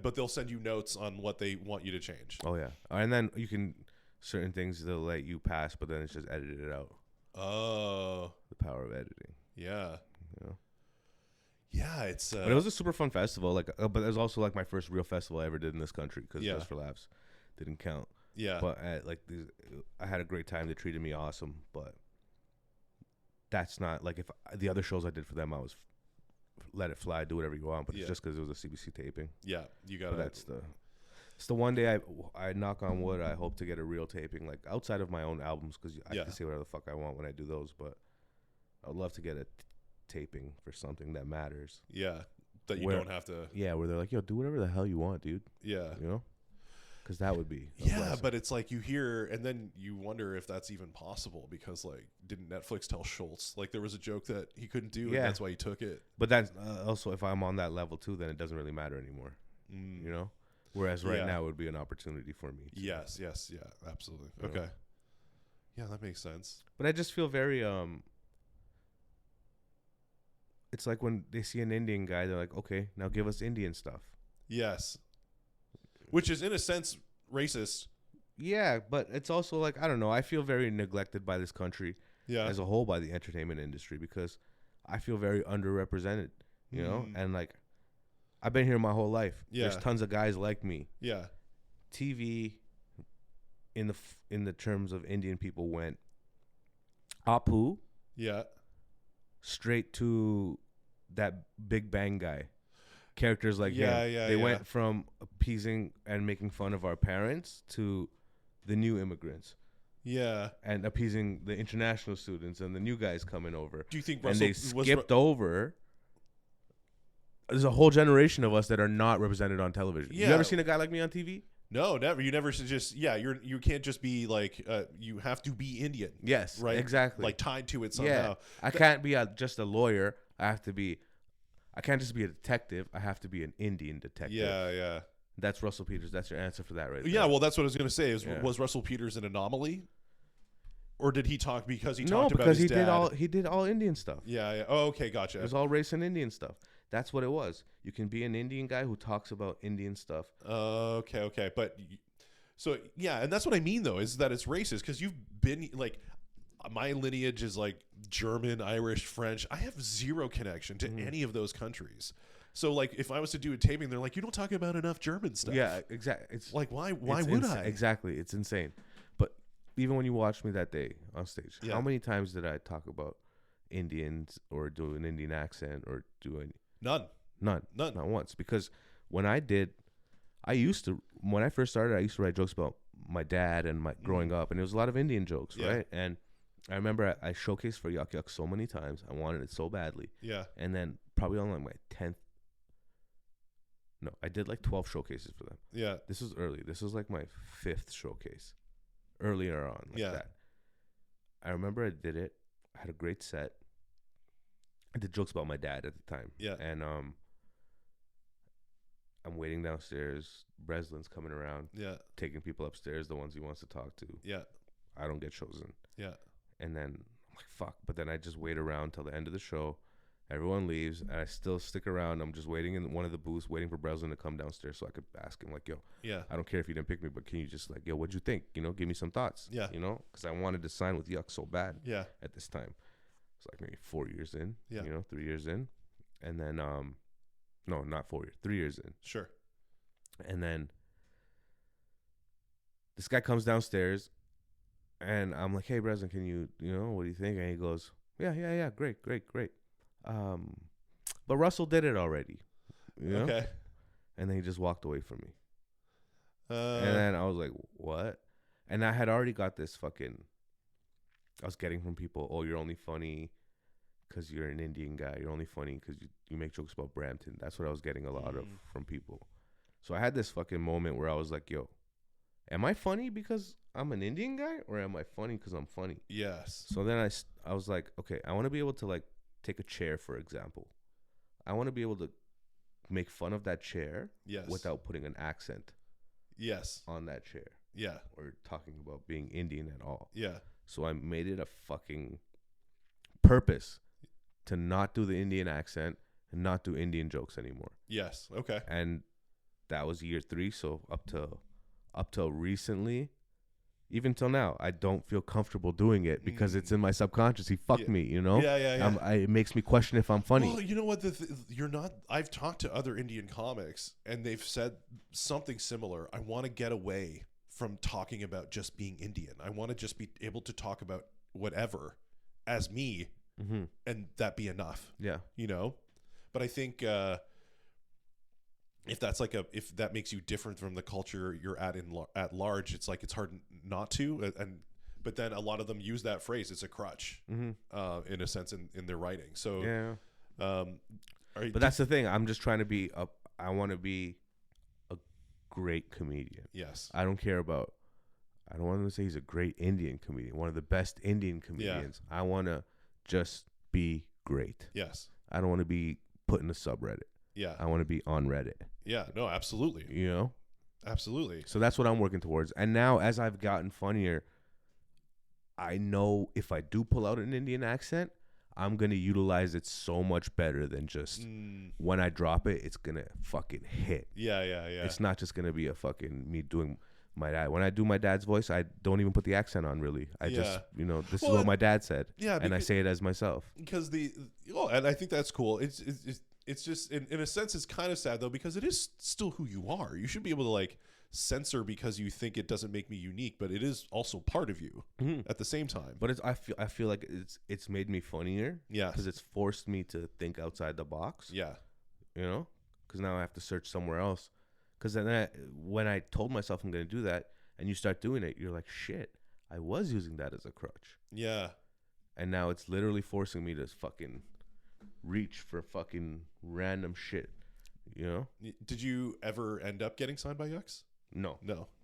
But they'll send you notes on what they want you to change. Oh yeah, and then you can certain things they'll let you pass, but then it's just edited out. Oh, the power of editing. Yeah. You know? Yeah, it's. But it was a super fun festival. Like, but it was also like my first real festival I ever did in this country because Just for Laughs didn't count. Yeah. But I had a great time. They treated me awesome. But that's not like if the other shows I did for them, I was let it fly, do whatever you want. But it's just because it was a CBC taping. Yeah, you got that's the. It's the one day I knock on wood, I hope to get a real taping, like outside of my own albums, because I can say whatever the fuck I want when I do those, but I'd love to get a taping for something that matters. Yeah, that you don't have to. Yeah, where they're like, yo, do whatever the hell you want, dude. Yeah. You know? Because that would be. Yeah, but it's like you hear, and then you wonder if that's even possible, because like, didn't Netflix tell Schultz like there was a joke that he couldn't do, and that's why he took it? But that's also, if I'm on that level too, then it doesn't really matter anymore. You know? Whereas right now it would be an opportunity for me. Yes, yeah, absolutely. Okay. Yeah, that makes sense. But I just feel very it's like when they see an Indian guy, they're like, okay, now give us Indian stuff. Yes. Which is in a sense racist. Yeah, but it's also like, I don't know, I feel very neglected by this country as a whole, by the entertainment industry, because I feel very underrepresented, you know? And like, I've been here my whole life. Yeah. There's tons of guys like me. Yeah. TV, in the terms of Indian people, went Apu. Yeah. Straight to that Big Bang guy. Characters like him. They went from appeasing and making fun of our parents to the new immigrants. Yeah. And appeasing the international students and the new guys coming over. Do you think Russell and they skipped over? There's a whole generation of us that are not represented on television. Yeah. You ever seen a guy like me on TV? No, never. You never should just, you can't just be like, you have to be Indian. Yes, right? Exactly. Like tied to it somehow. Yeah. I can't be just a lawyer. I can't just be a detective. I have to be an Indian detective. Yeah, yeah. That's Russell Peters. That's your answer for that right there. Yeah, well, that's what I was going to say. Was Russell Peters an anomaly? Or did he talk because he talked about his dad? No, because he did all Indian stuff. Yeah, yeah. Oh, okay, gotcha. It was all race and Indian stuff. That's what it was. You can be an Indian guy who talks about Indian stuff. Okay. But so, yeah, and that's what I mean, though, is that it's racist, because you've been, like, my lineage is, like, German, Irish, French. I have zero connection to any of those countries. So, like, if I was to do a taping, they're like, you don't talk about enough German stuff. Yeah, exactly. It's like, why would I? Exactly. It's insane. But even when you watched me that day on stage, how many times did I talk about Indians or do an Indian accent or do any... None. Not once. Because when I first started, I used to write jokes about my dad and my growing up, and it was a lot of Indian jokes, right? And I remember I showcased for Yuck Yuck so many times. I wanted it so badly. Yeah. And then probably on like my 10th, no, I did like 12 showcases for them. Yeah. This was early. This was like my 5th showcase. Earlier on, like that. I remember I did it. I had a great set. I did jokes about my dad at the time. Yeah. And I'm waiting downstairs. Breslin's coming around. Yeah. Taking people upstairs, the ones he wants to talk to. Yeah. I don't get chosen. Yeah. And then I'm like, fuck. But then I just wait around till the end of the show. Everyone leaves, and I still stick around. I'm just waiting in one of the booths, waiting for Breslin to come downstairs so I could ask him, like, yo, I don't care if you didn't pick me, but can you just, like, yo, what'd you think? You know, give me some thoughts. Yeah. You know, because I wanted to sign with Yuck so bad. Yeah. At this time. It's like maybe 4 years in. Yeah. You know, 3 years in. And then, no, not 4 years. 3 years in. Sure. And then this guy comes downstairs, and I'm like, hey, Breslin, can you know, what do you think? And he goes, yeah, great. But Russell did it already. You know? Okay. And then he just walked away from me. And then I was like, what? And I had already got this I was getting from people, oh, you're only funny because you're an Indian guy. You're only funny because you make jokes about Brampton. That's what I was getting a lot of from people. So I had this fucking moment where I was like, yo, am I funny because I'm an Indian guy, or am I funny because I'm funny? Yes. So then I was like, okay, I want to be able to, like, take a chair, for example. I want to be able to make fun of that chair without putting an accent on that chair. Yeah. Or talking about being Indian at all. Yeah. So I made it a fucking purpose to not do the Indian accent and not do Indian jokes anymore. Yes. Okay. And that was year 3. So up till recently, even till now, I don't feel comfortable doing it because it's in my subconscious. He fucked me, you know? Yeah. It makes me question if I'm funny. Well, you know what? You're not. I've talked to other Indian comics, and they've said something similar. I want to get away from talking about just being Indian. I want to just be able to talk about whatever as me, and that be enough. Yeah. You know? But I think if that makes you different from the culture you're at large, it's like it's hard not to. But then a lot of them use that phrase. It's a crutch, in a sense, in their writing. So yeah. But that's the thing. I'm just trying to be I want to be a great comedian. Yes. I don't want to say he's a great Indian comedian, one of the best Indian comedians. Yeah. I want to just be great. Yes. I don't want to be put in a subreddit. Yeah. I want to be on Reddit. Yeah. No, absolutely. You know? Absolutely. So that's what I'm working towards. And now as I've gotten funnier, I know if I do pull out an Indian accent, I'm going to utilize it so much better than just when I drop it, it's going to fucking hit. Yeah. It's not just going to be a fucking me doing my dad. When I do my dad's voice, I don't even put the accent on, really. I just, this is what my dad said. Yeah. And I say it as myself. Because and I think that's cool. It's just, in a sense, it's kind of sad, though, because it is still who you are. You should be able to, like, censor because you think it doesn't make me unique, but it is also part of you at the same time. But I feel like it's made me funnier. Yeah. Because it's forced me to think outside the box. Yeah. You know? Because now I have to search somewhere else. Because then when I told myself I'm going to do that and you start doing it, you're like, shit, I was using that as a crutch. Yeah. And now it's literally forcing me to fucking reach for fucking random shit, you know? Did you ever end up getting signed by Yucks? No.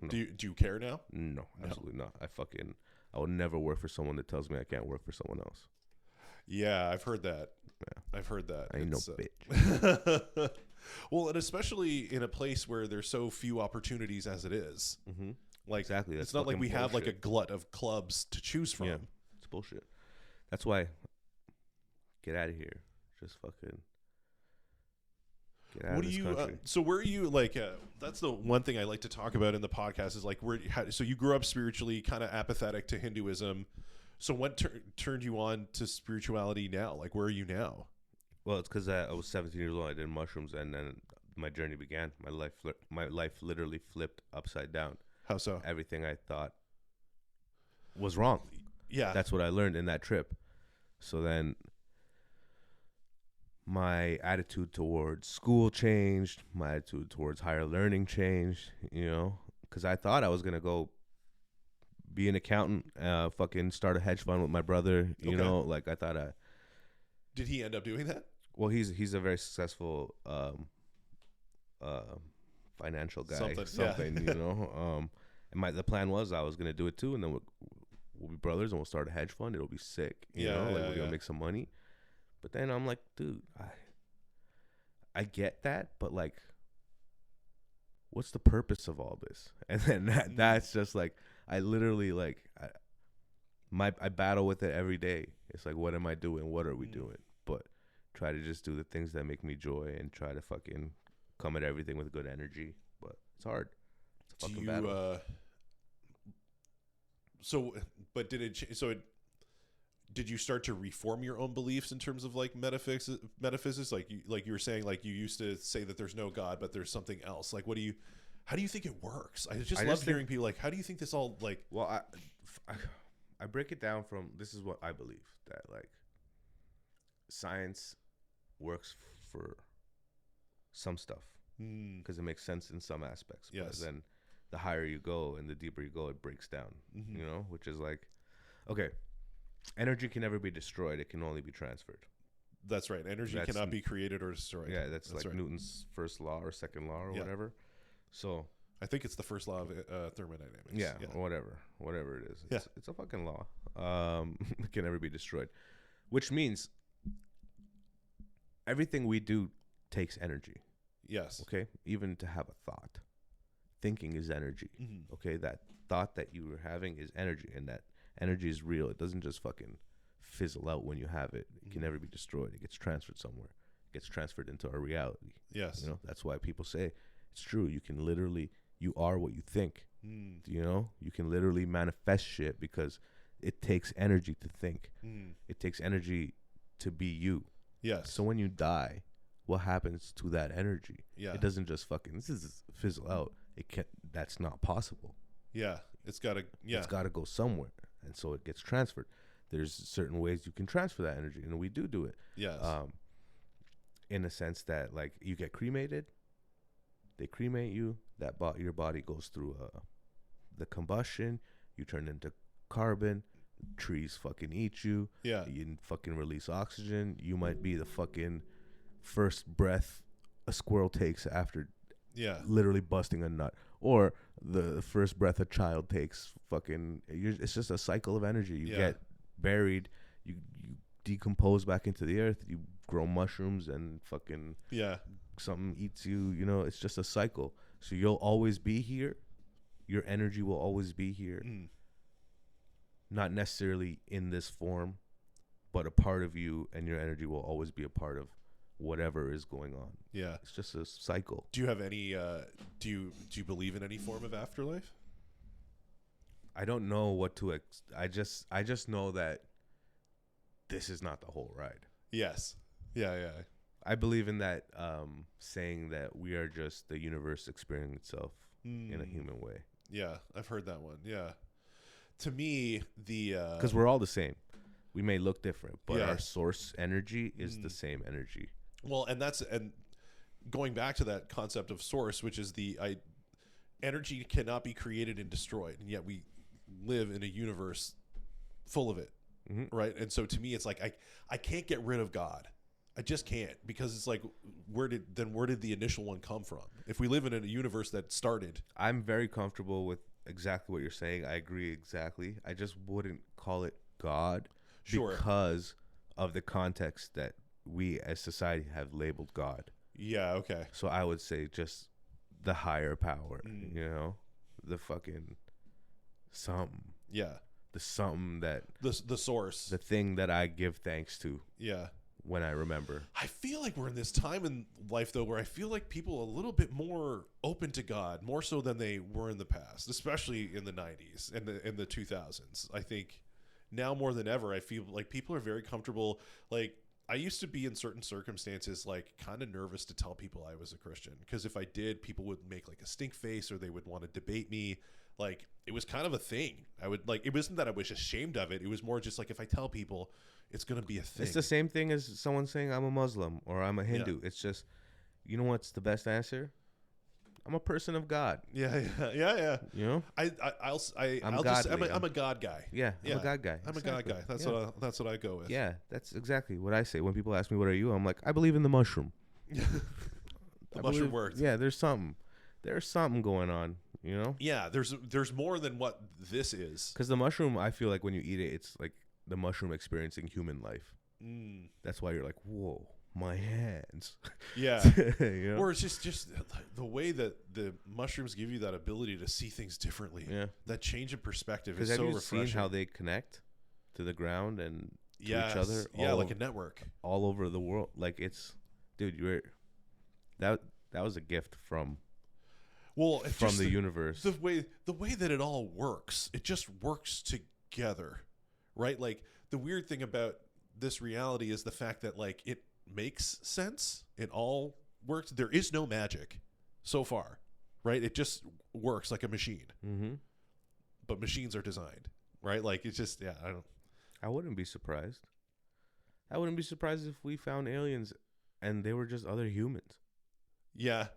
Do you care now? No, absolutely not. I would never work for someone that tells me I can't work for someone else. Yeah, I've heard that. Yeah. I've heard that. I ain't no bitch. Well, and especially in a place where there's so few opportunities as it is. Mm-hmm. Like, exactly. It's not like we have like a glut of clubs to choose from. Yeah, it's bullshit. That's why, get out of here. Just fucking get out of this country. So where are you, like, that's the one thing I like to talk about in the podcast is, like, so you grew up spiritually, kind of apathetic to Hinduism. So what turned you on to spirituality now? Like, where are you now? Well, it's because I was 17 years old. I did mushrooms, and then my journey began. My life literally flipped upside down. How so? Everything I thought was wrong. Yeah. That's what I learned in that trip. So then my attitude towards school changed. My attitude towards higher learning changed, you know, because I thought I was going to go be an accountant, fucking start a hedge fund with my brother, you know, like I thought Did he end up doing that? Well, he's a very successful financial guy, something you know. And the plan was I was gonna do it too, and then we'll be brothers and we'll start a hedge fund. It'll be sick, you know, like we're gonna make some money. But then I'm like, dude, I get that, but like, what's the purpose of all this? And then that's just like, I literally like, I battle with it every day. It's like, what am I doing? What are we doing? But try to just do the things that make me joy and try to fucking come at everything with good energy. But it's hard. It's a fucking battle. Did you start to reform your own beliefs in terms of like metaphysics? Like you were saying, like you used to say that there's no God, but there's something else. Like, how do you think it works? I just love hearing people like, how do you think this all like? Well, I break it down from, this is what I believe, that like science works for some stuff because it makes sense in some aspects. Yes. But then the higher you go and the deeper you go, it breaks down, you know, which is like, okay, energy can never be destroyed. It can only be transferred. That's right. Energy cannot be created or destroyed. Yeah, that's like right. Newton's first law or second law or whatever. So I think it's the first law of thermodynamics. Yeah, whatever it is. It's a fucking law. It can never be destroyed, which means everything we do takes energy. Yes. Okay. Even to have a thought, thinking is energy. Okay. That thought that you are having is energy, and that energy is real. It doesn't just fucking fizzle out when you have it. It can never be destroyed. It gets transferred somewhere. It gets transferred into our reality. Yes. You know, that's why people say it's true. You can literally, you are what you think. You know, you can literally manifest shit because it takes energy to think. It takes energy to be you. Yes. So when you die, what happens to that energy? Yeah. It doesn't just fucking fizzle out. It can't. That's not possible. Yeah. It's got to go somewhere, and so it gets transferred. There's certain ways you can transfer that energy, and we do it. Yes. In a sense that like you get cremated, They cremate you. Your body goes through the combustion. You turn into carbon. Trees fucking eat you. Yeah. You fucking release oxygen. You might be the fucking first breath a squirrel takes after literally busting a nut, or the first breath a child takes. Fucking, it's just a cycle of energy. You get buried. You decompose back into the earth. You grow mushrooms and fucking something eats you. You know, it's just a cycle. So you'll always be here. Your energy will always be here. Not necessarily in this form, but a part of you and your energy will always be a part of whatever is going on. Yeah. It's just a cycle. Do you have any do you believe in any form of afterlife? I don't know what to I just know that this is not the whole ride. Yes. Yeah. I believe in that saying that we are just the universe experiencing itself in a human way. Yeah, I've heard that one. Yeah. To me, because we're all the same. We may look different, but our source energy is the same energy. Well, and going back to that concept of source, which is energy cannot be created and destroyed, and yet we live in a universe full of it, right? And so to me, it's like I can't get rid of God. I just can't, because it's like, where did the initial one come from? If we live in a universe that started. I'm very comfortable with exactly what you're saying. I agree exactly. I just wouldn't call it God because of the context that we as society have labeled God. Yeah, okay. So I would say just the higher power, you know, the fucking something. Yeah. The something that the source. The thing that I give thanks to. Yeah. When I remember. I feel like we're in this time in life, though, where I feel like people are a little bit more open to God, more so than they were in the past, especially in the 90s and in the 2000s. I think now more than ever, I feel like people are very comfortable. Like, I used to be in certain circumstances, like, kind of nervous to tell people I was a Christian, because if I did, people would make like a stink face, or they would want to debate me. Like, it was kind of a thing. It wasn't that I was ashamed of it. It was more just like, if I tell people, it's going to be a thing. It's the same thing as someone saying I'm a Muslim or I'm a Hindu. Yeah. It's just, you know what's the best answer? I'm a person of God. Yeah. You know, I'm a God guy. Yeah, I'm a God guy. I'm a God guy. That's what I go with. Yeah, that's exactly what I say when people ask me what are you. I'm like, I believe in the mushroom. The mushroom works. Yeah, there's something going on. You know. Yeah, there's more than what this is. Because the mushroom, I feel like when you eat it, it's like the mushroom experiencing human life. That's why you're like, whoa, my hands. Yeah. You know? Or it's just the way that the mushrooms give you that ability to see things differently. Yeah. That change in perspective is so refreshing. Have you seen how they connect to the ground and to each other? Yeah, like a network. All over the world. Like, it's, dude, that was a gift from the universe. The way that it all works, it just works together. Right? Like, the weird thing about this reality is the fact that, like, it makes sense. It all works. There is no magic so far, right? It just works like a machine. But machines are designed, right? Like, it's just, I wouldn't be surprised. I wouldn't be surprised if we found aliens and they were just other humans. Yeah.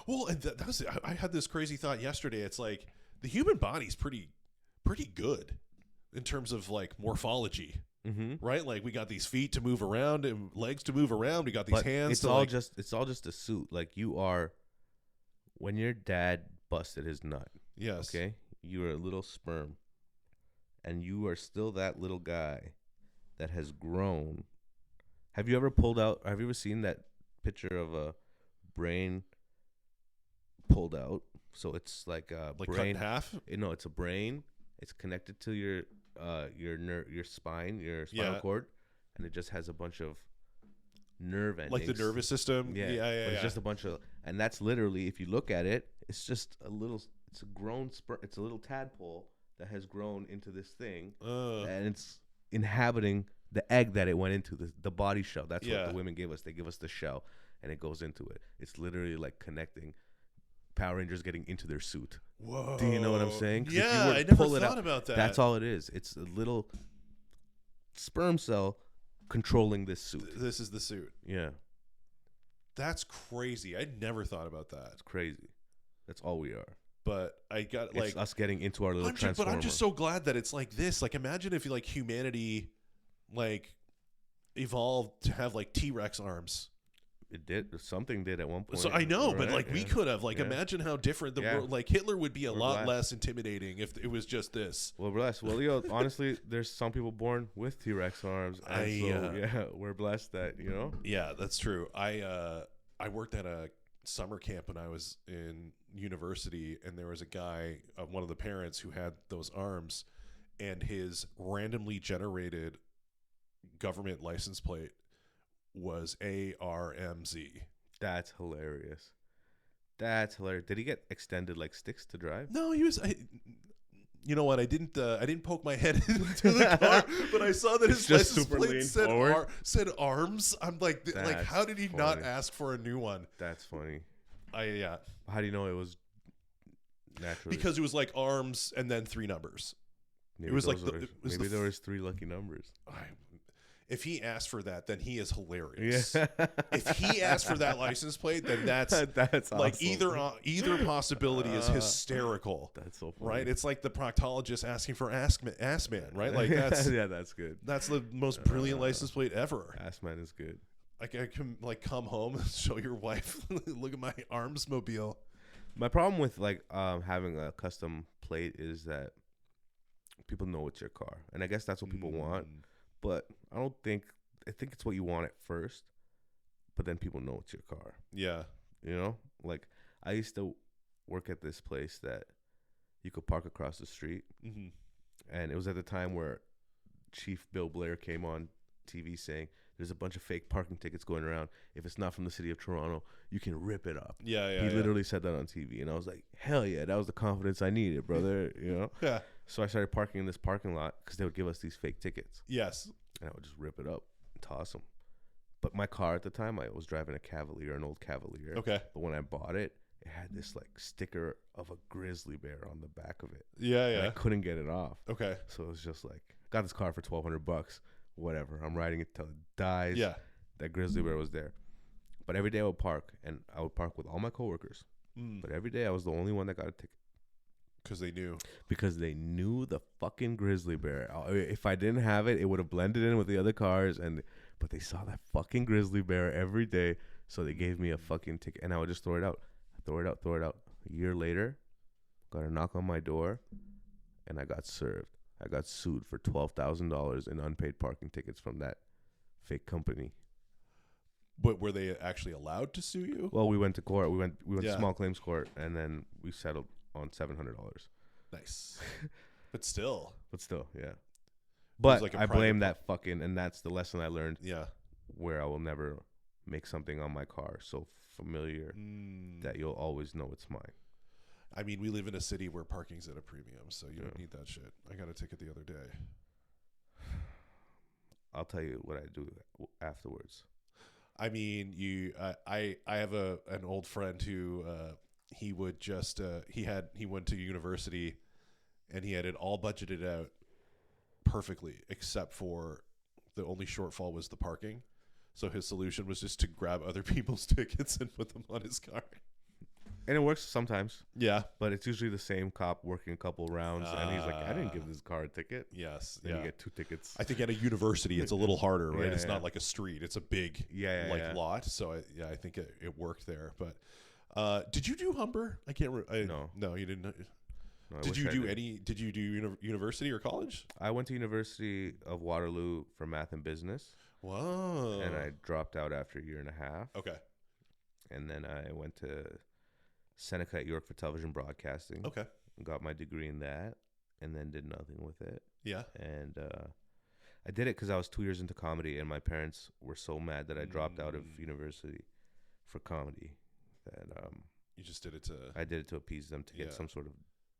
Well, and I had this crazy thought yesterday. It's like, the human body's pretty good in terms of, like, morphology, right? Like, we got these feet to move around and legs to move around. We got these hands. It's all just a suit. Like, you are, when your dad busted his nut. Yes. Okay. You are a little sperm, and you are still that little guy that has grown. Have you ever seen that picture of a brain pulled out? So it's like a brain cut in half. No, it's a brain. It's connected to your spine, your spinal cord, and it just has a bunch of nerve endings. Like the nervous system. Yeah. It's just a bunch of, and that's literally, if you look at it, it's just a little. It's a grown it's a little tadpole that has grown into this thing, and it's inhabiting the egg that it went into, the body shell. That's what the women give us. They give us the shell, and it goes into it. It's literally like connecting Power Rangers getting into their suit. Whoa. Do you know what I'm saying? Yeah, I never thought about that. That's all it is. It's a little sperm cell controlling this suit. This is the suit. Yeah. That's crazy. I never thought about that. It's crazy. That's all we are. But I got it's us getting into our little transformer. But I'm just so glad that it's like this. Like, imagine if like humanity, like, evolved to have like T-Rex arms. It did. Something did at one point. So I know, but like we could have. Like, imagine how different the world. Like Hitler would be a lot less intimidating if it was just this. Well, blessed. Well, Leo, honestly, there's some people born with T-Rex arms, and we're blessed that Yeah, that's true. I worked at a summer camp when I was in university, and there was a guy, one of the parents, who had those arms, and his randomly generated government license plate was ARMZ. That's hilarious. That's hilarious. Did he get extended like sticks to drive? No, he was. You know what? I didn't poke my head into the car, but I saw that his license plate said arms. I'm like, how did he not ask for a new one? That's funny. How do you know it was naturally? Because it was like arms and then 3 numbers. Maybe it was like maybe there was 3 lucky numbers. If he asked for that, then he is hilarious. Yeah. If he asked for that license plate, then that's like awesome. Either possibility is hysterical. That's so funny. Right? It's like the proctologist asking for ass man, right? Like that's that's good. That's the most brilliant license plate ever. Ass man is good. Like I can come home and show your wife, look at my arms mobile. My problem with like having a custom plate is that people know it's your car, and I guess that's what people want. But I think it's what you want at first, but then people know it's your car. Yeah. Like I used to work at this place that you could park across the street. Mm-hmm. And it was at the time where Chief Bill Blair came on TV saying, there's a bunch of fake parking tickets going around. If it's not from the city of Toronto, you can rip it up. Yeah. He literally said that on TV. And I was like, hell yeah, that was the confidence I needed, brother. Yeah. So I started parking in this parking lot because they would give us these fake tickets. Yes. And I would just rip it up and toss them. But my car at the time, I was driving a Cavalier, an old Cavalier. Okay. But when I bought it, it had this like sticker of a grizzly bear on the back of it. Yeah. And I couldn't get it off. Okay. So it was just like, got this car for $1,200. Whatever. I'm riding it till it dies. Yeah. That grizzly bear was there. But every day I would park, and I would park with all my coworkers. But every day I was the only one that got a ticket. Because they knew. Because they knew the fucking grizzly bear. If I didn't have it, it would have blended in with the other cars. But they saw that fucking grizzly bear every day, so they gave me a fucking ticket. And I would just throw it out. Throw it out. A year later, got a knock on my door, and I got served. I got sued for $12,000 in unpaid parking tickets from that fake company. But were they actually allowed to sue you? Well, we went to court. We went to small claims court, and then we settled on $700. Nice. But still, yeah. But like I blame that fucking, and that's the lesson I learned. Yeah. Where I will never make something on my car so familiar that you'll always know it's mine. I mean, we live in a city where parking's at a premium, so you don't need that shit. I got a ticket the other day. I'll tell you what I do afterwards. I mean, I have an old friend who he would just he went to university and he had it all budgeted out perfectly, except for the only shortfall was the parking. So his solution was just to grab other people's tickets and put them on his car. And it works sometimes. Yeah. But it's usually the same cop working a couple rounds. And he's like, I didn't give this car a ticket. Yes. Then you get 2 tickets. I think at a university, it's a little harder, right? It's not like a street. It's a big lot. So, I think it worked there. But did you do Humber? I can't remember. No, you didn't. No, did you do university or college? I went to University of Waterloo for math and business. Wow. And I dropped out after a year and a half. Okay. And then I went to Seneca at York for television broadcasting. Okay. Got my degree in that, and then did nothing with it. Yeah. And I did it because I was 2 years into comedy, and my parents were so mad that I dropped out of university for comedy that you just did it to. I did it to appease them to get some sort of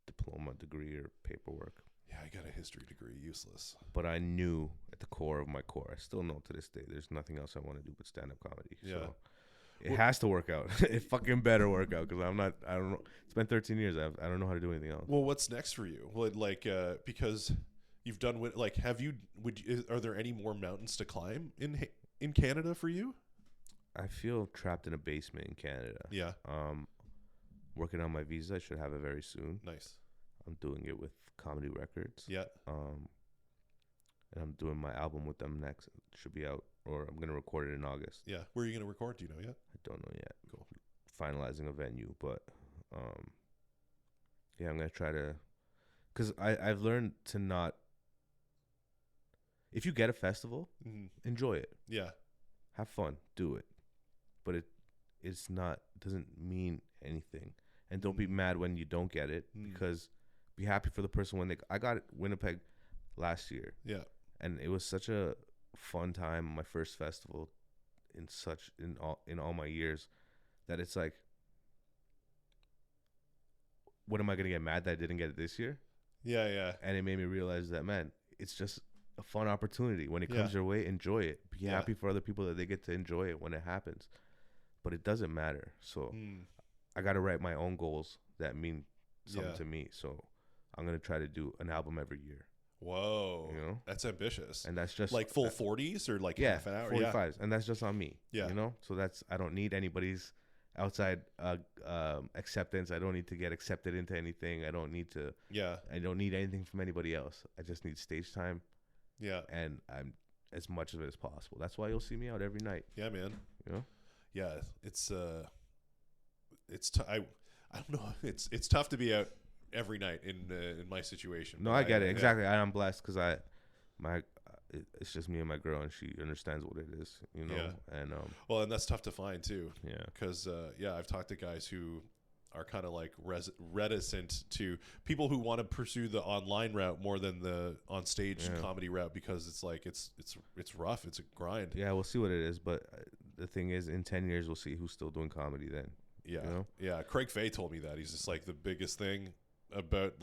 diploma, degree, or paperwork. Yeah, I got a history degree. Useless. But I knew at the core of my core, I still know to this day, there's nothing else I want to do but stand-up comedy. Yeah. So it has to work out. It fucking better work out because I don't know. It's been 13 years. I don't know how to do anything else. Well, what's next for you? Well, because you've done are there any more mountains to climb in Canada for you? I feel trapped in a basement in Canada. Yeah. Working on my visa. I should have it very soon. Nice. I'm doing it with Comedy Records. Yeah. And I'm doing my album with them next. It should be out, or I'm gonna record it in August. Yeah. Where are you gonna record? Do you know yet? I don't know yet. Cool. Finalizing a venue, but yeah, I'm gonna try to, because I've learned to not. If you get a festival, enjoy it. Yeah. Have fun, do it, but it's not, doesn't mean anything, and don't be mad when you don't get it, because be happy for the person when I got it, Winnipeg last year. Yeah. And it was such a fun time, my first festival in all my years, that it's like, what am I gonna get mad that I didn't get it this year? Yeah, yeah. And it made me realize that, man, it's just a fun opportunity. When it comes your way, enjoy it. Be happy for other people that they get to enjoy it when it happens. But it doesn't matter. So I got to write my own goals that mean something to me. So I'm going to try to do an album every year. Whoa. You know? That's ambitious. And that's just like full 40s or like half an hour? 45s. And that's just on me. Yeah. You know? So I don't need anybody's outside acceptance. I don't need to get accepted into anything. I don't need anything from anybody else. I just need stage time. Yeah. And I'm as much of it as possible. That's why you'll see me out every night. Yeah, man. You know? Yeah, I don't know. It's tough to be out every night in my situation. No, I get it. Exactly. I'm blessed because it's just me and my girl, and she understands what it is, you know. Yeah. And well, and that's tough to find too. Yeah. Because I've talked to guys who are kind of like reticent to people who want to pursue the online route more than the on stage comedy route, because it's like it's rough. It's a grind. Yeah, we'll see what it is, but the thing is, in 10 years, we'll see who's still doing comedy then. Yeah. You know? Yeah. Craig Fay told me that. He's just like, the biggest thing about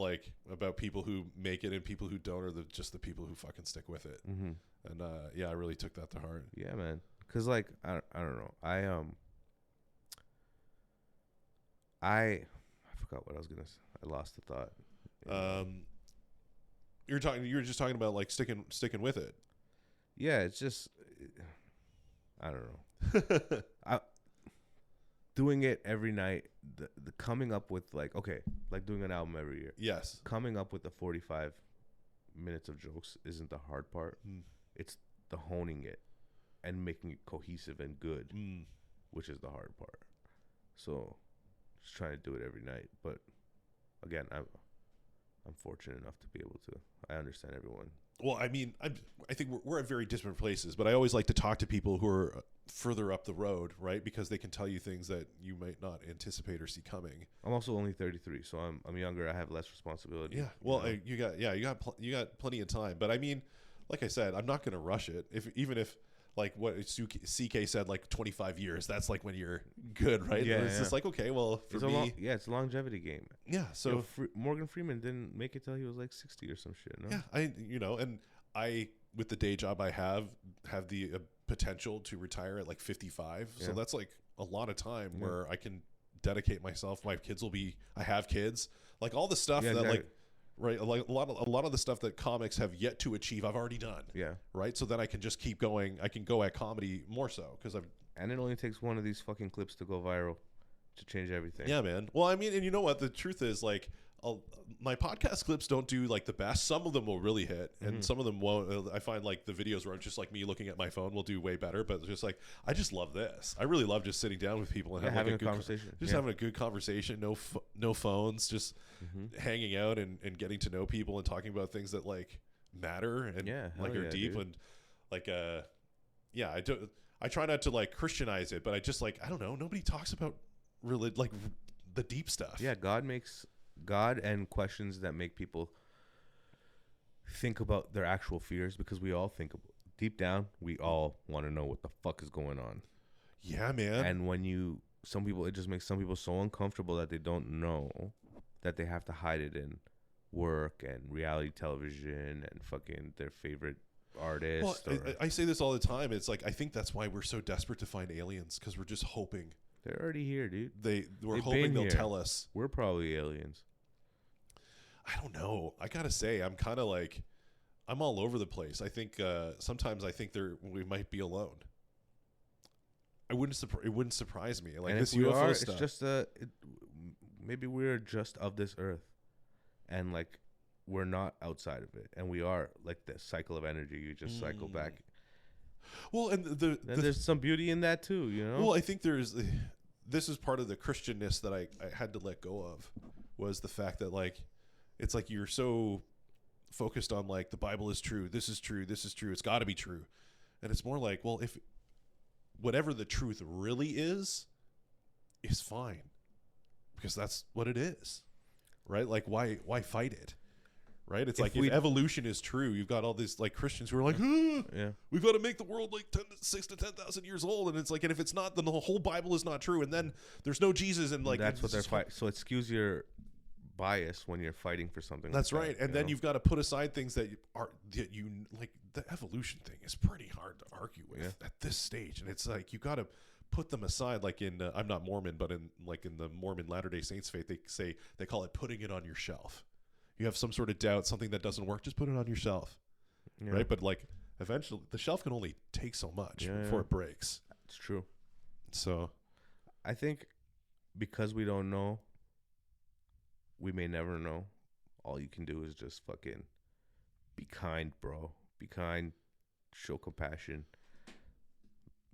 people who make it and people who don't are just the people who fucking stick with it. Mm-hmm. And I really took that to heart. Yeah, man. Because like I don't know. I forgot what I was gonna say. I lost the thought. You were just talking about like sticking with it. Yeah, it's just I don't know. Doing it every night, the coming up with like doing an album every year. Yes. Coming up with the 45 minutes of jokes isn't the hard part. It's the honing it and making it cohesive and good, which is the hard part. So just trying to do it every night. But again, I'm fortunate enough to be able to. I understand everyone. Well, I mean, I think we're at very different places, but I always like to talk to people who are further up the road, right? Because they can tell you things that you might not anticipate or see coming. I'm also only 33, so I'm younger. I have less responsibility. Yeah. Well, you got plenty of time, but I mean, like I said, I'm not going to rush it. Even if like what CK said, like 25 years, that's like when you're good, right? Yeah. It's just like, okay, well, for me, it's a longevity game. Yeah. So Morgan Freeman didn't make it till he was like 60 or some shit. No? Yeah. And I, with the day job I have the potential to retire at like 55. Yeah. So that's like a lot of time where I can dedicate myself. I have kids, like all the stuff like a lot of the stuff that comics have yet to achieve, I've already done. Yeah. Right. So then I can just keep going. I can go at comedy more so and it only takes one of these fucking clips to go viral to change everything. Yeah, man. Well, I mean, and you know what? The truth is, like, my podcast clips don't do like the best. Some of them will really hit, and some of them won't. I find like the videos where I'm just like me looking at my phone will do way better. But it's just like, I just love this. I really love just sitting down with people and having a good conversation. Having a good conversation. No phones. Just hanging out and getting to know people and talking about things that like matter and are deep, dude. And like I try not to like Christianize it, but I just like, I don't know. Nobody talks about really like the deep stuff. Yeah, God and questions that make people think about their actual fears, because we all think deep down, we all want to know what the fuck is going on. Yeah, man. And it just makes some people so uncomfortable that they don't know that they have to hide it in work and reality television and fucking their favorite artist. Well, I say this all the time. It's like, I think that's why we're so desperate to find aliens, because we're just hoping. They're already here, dude. We're hoping they'll tell us. We're probably aliens. I don't know. I gotta say, I'm kind of like, I'm all over the place. I think sometimes I think we might be alone. it wouldn't surprise me. Like and this if we UFO are, stuff. It's just maybe we're just of this earth, and like we're not outside of it, and we are like the cycle of energy. You just cycle back. Well, and there's some beauty in that too, you know. Well, I think this is part of the Christianness that I had to let go of, was the fact that like it's like you're so focused on like the Bible is true, this is true, it's got to be true, and it's more like, well, if whatever the truth really is fine, because that's what it is, right? Like why fight it, right? It's if evolution is true, you've got all these like Christians who are like, we've got to make the world like 6 to 10,000 years old, and it's like, and if it's not, then the whole Bible is not true, and then there's no Jesus, and like that's what they're fighting. So it skews your bias when you're fighting for something. That's like right, and then you've got to put aside things that you like. The evolution thing is pretty hard to argue with at this stage, and it's like you got to put them aside. Like in I'm not Mormon, but in the Mormon Latter-day Saints faith, they call it putting it on your shelf. You have some sort of doubt, something that doesn't work, just put it on your shelf, right? But like eventually, the shelf can only take so much before it breaks. It's true. So, I think because we don't know, we may never know. All you can do is just fucking be kind, bro. Be kind. Show compassion.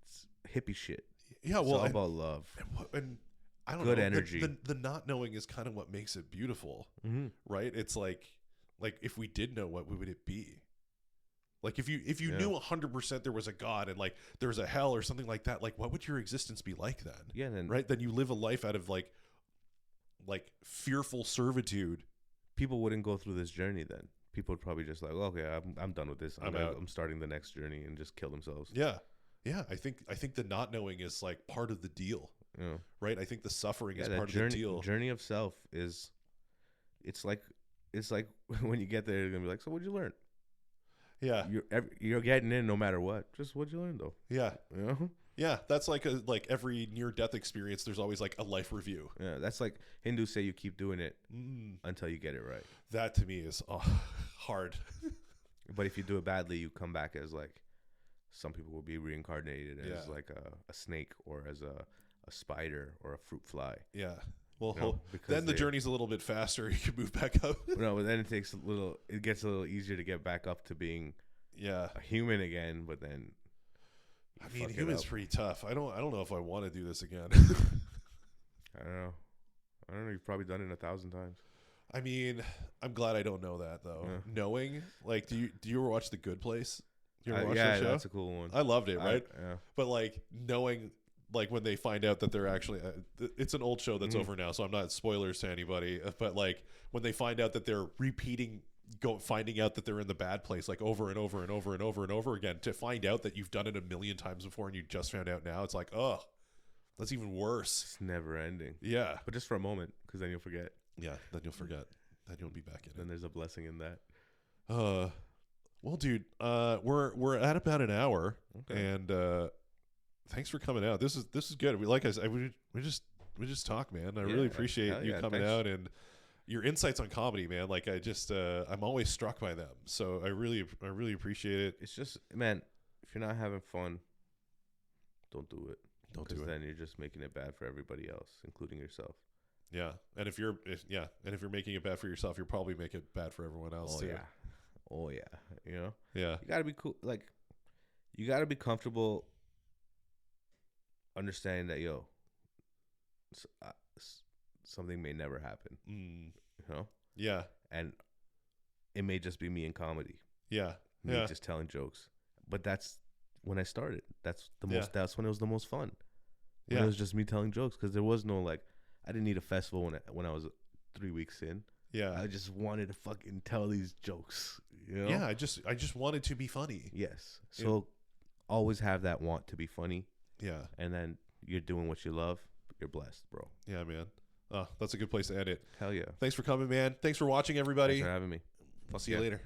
It's hippie shit. Yeah, it's all about love. And I don't know. Good energy. energy. The not knowing is kind of what makes it beautiful, right? It's like if we did know, what would it be? Like if you knew 100% there was a God and like there's a hell or something like that, like what would your existence be like then? Yeah, right. Then you live a life out of like fearful servitude. People wouldn't go through this journey then. People would probably just like, okay, I'm done with this. I'm starting the next journey, and just kill themselves. Yeah. I think the not knowing is like part of the deal. Yeah. Right. I think the suffering is part of the deal. Journey of self is, it's like when you get there, you're gonna be like, so what'd you learn? Yeah. You're getting in no matter what. Just what'd you learn though? Yeah. You know? Yeah, that's like every near-death experience. There's always like a life review. Yeah, that's like Hindus say you keep doing it until you get it right. That to me is hard. But if you do it badly, you come back as like, some people will be reincarnated as like a snake or as a spider or a fruit fly. Yeah. Well, then the journey's a little bit faster. You can move back up. No, but then it gets a little easier to get back up to being a human again. But then. I mean, human's pretty tough. I don't know if I want to do this again. I don't know. You've probably done it 1,000 times. I mean, I'm glad I don't know that though. Yeah. Knowing, like, do you ever watch The Good Place? You ever watch that show? That's a cool one. I loved it, right? Yeah. But like knowing, like when they find out that they're actually, it's an old show that's over now, so I'm not spoilers to anybody. But like when they find out that they're finding out that they're in the bad place like over and over and over and over and over again, to find out that you've done it 1,000,000 times before and you just found out now, it's like, oh, that's even worse. It's never ending. Yeah, but just for a moment, because then you'll forget. Yeah, then you'll forget. Then you'll be back in. Then there's a blessing in that. Well, dude, we're at about an hour, and thanks for coming out. This is good. We just talk, man. I really appreciate you coming out and your insights on comedy, man. Like I'm always struck by them. So I really appreciate it. It's just, man, if you're not having fun, don't do it. Don't do it. Then you're just making it bad for everybody else, including yourself. Yeah. And if you're making it bad for yourself, you'll probably make it bad for everyone else too. Oh yeah. You know? Yeah. You gotta be cool. Like, you gotta be comfortable understanding that, something may never happen. You know? Yeah. And it may just be me in comedy. Yeah. Me just telling jokes. But that's when I started. That's that's when it was the most fun. When it was just me telling jokes, because there was no like, I didn't need a festival when I was 3 weeks in. Yeah. I just wanted to fucking tell these jokes. You know? Yeah, I just wanted to be funny. Yes. So always have that want to be funny. Yeah. And then you're doing what you love. You're blessed, bro. Yeah, man. Oh, that's a good place to end it. Hell yeah. Thanks for coming, man. Thanks for watching, everybody. Thanks for having me. I'll see you later.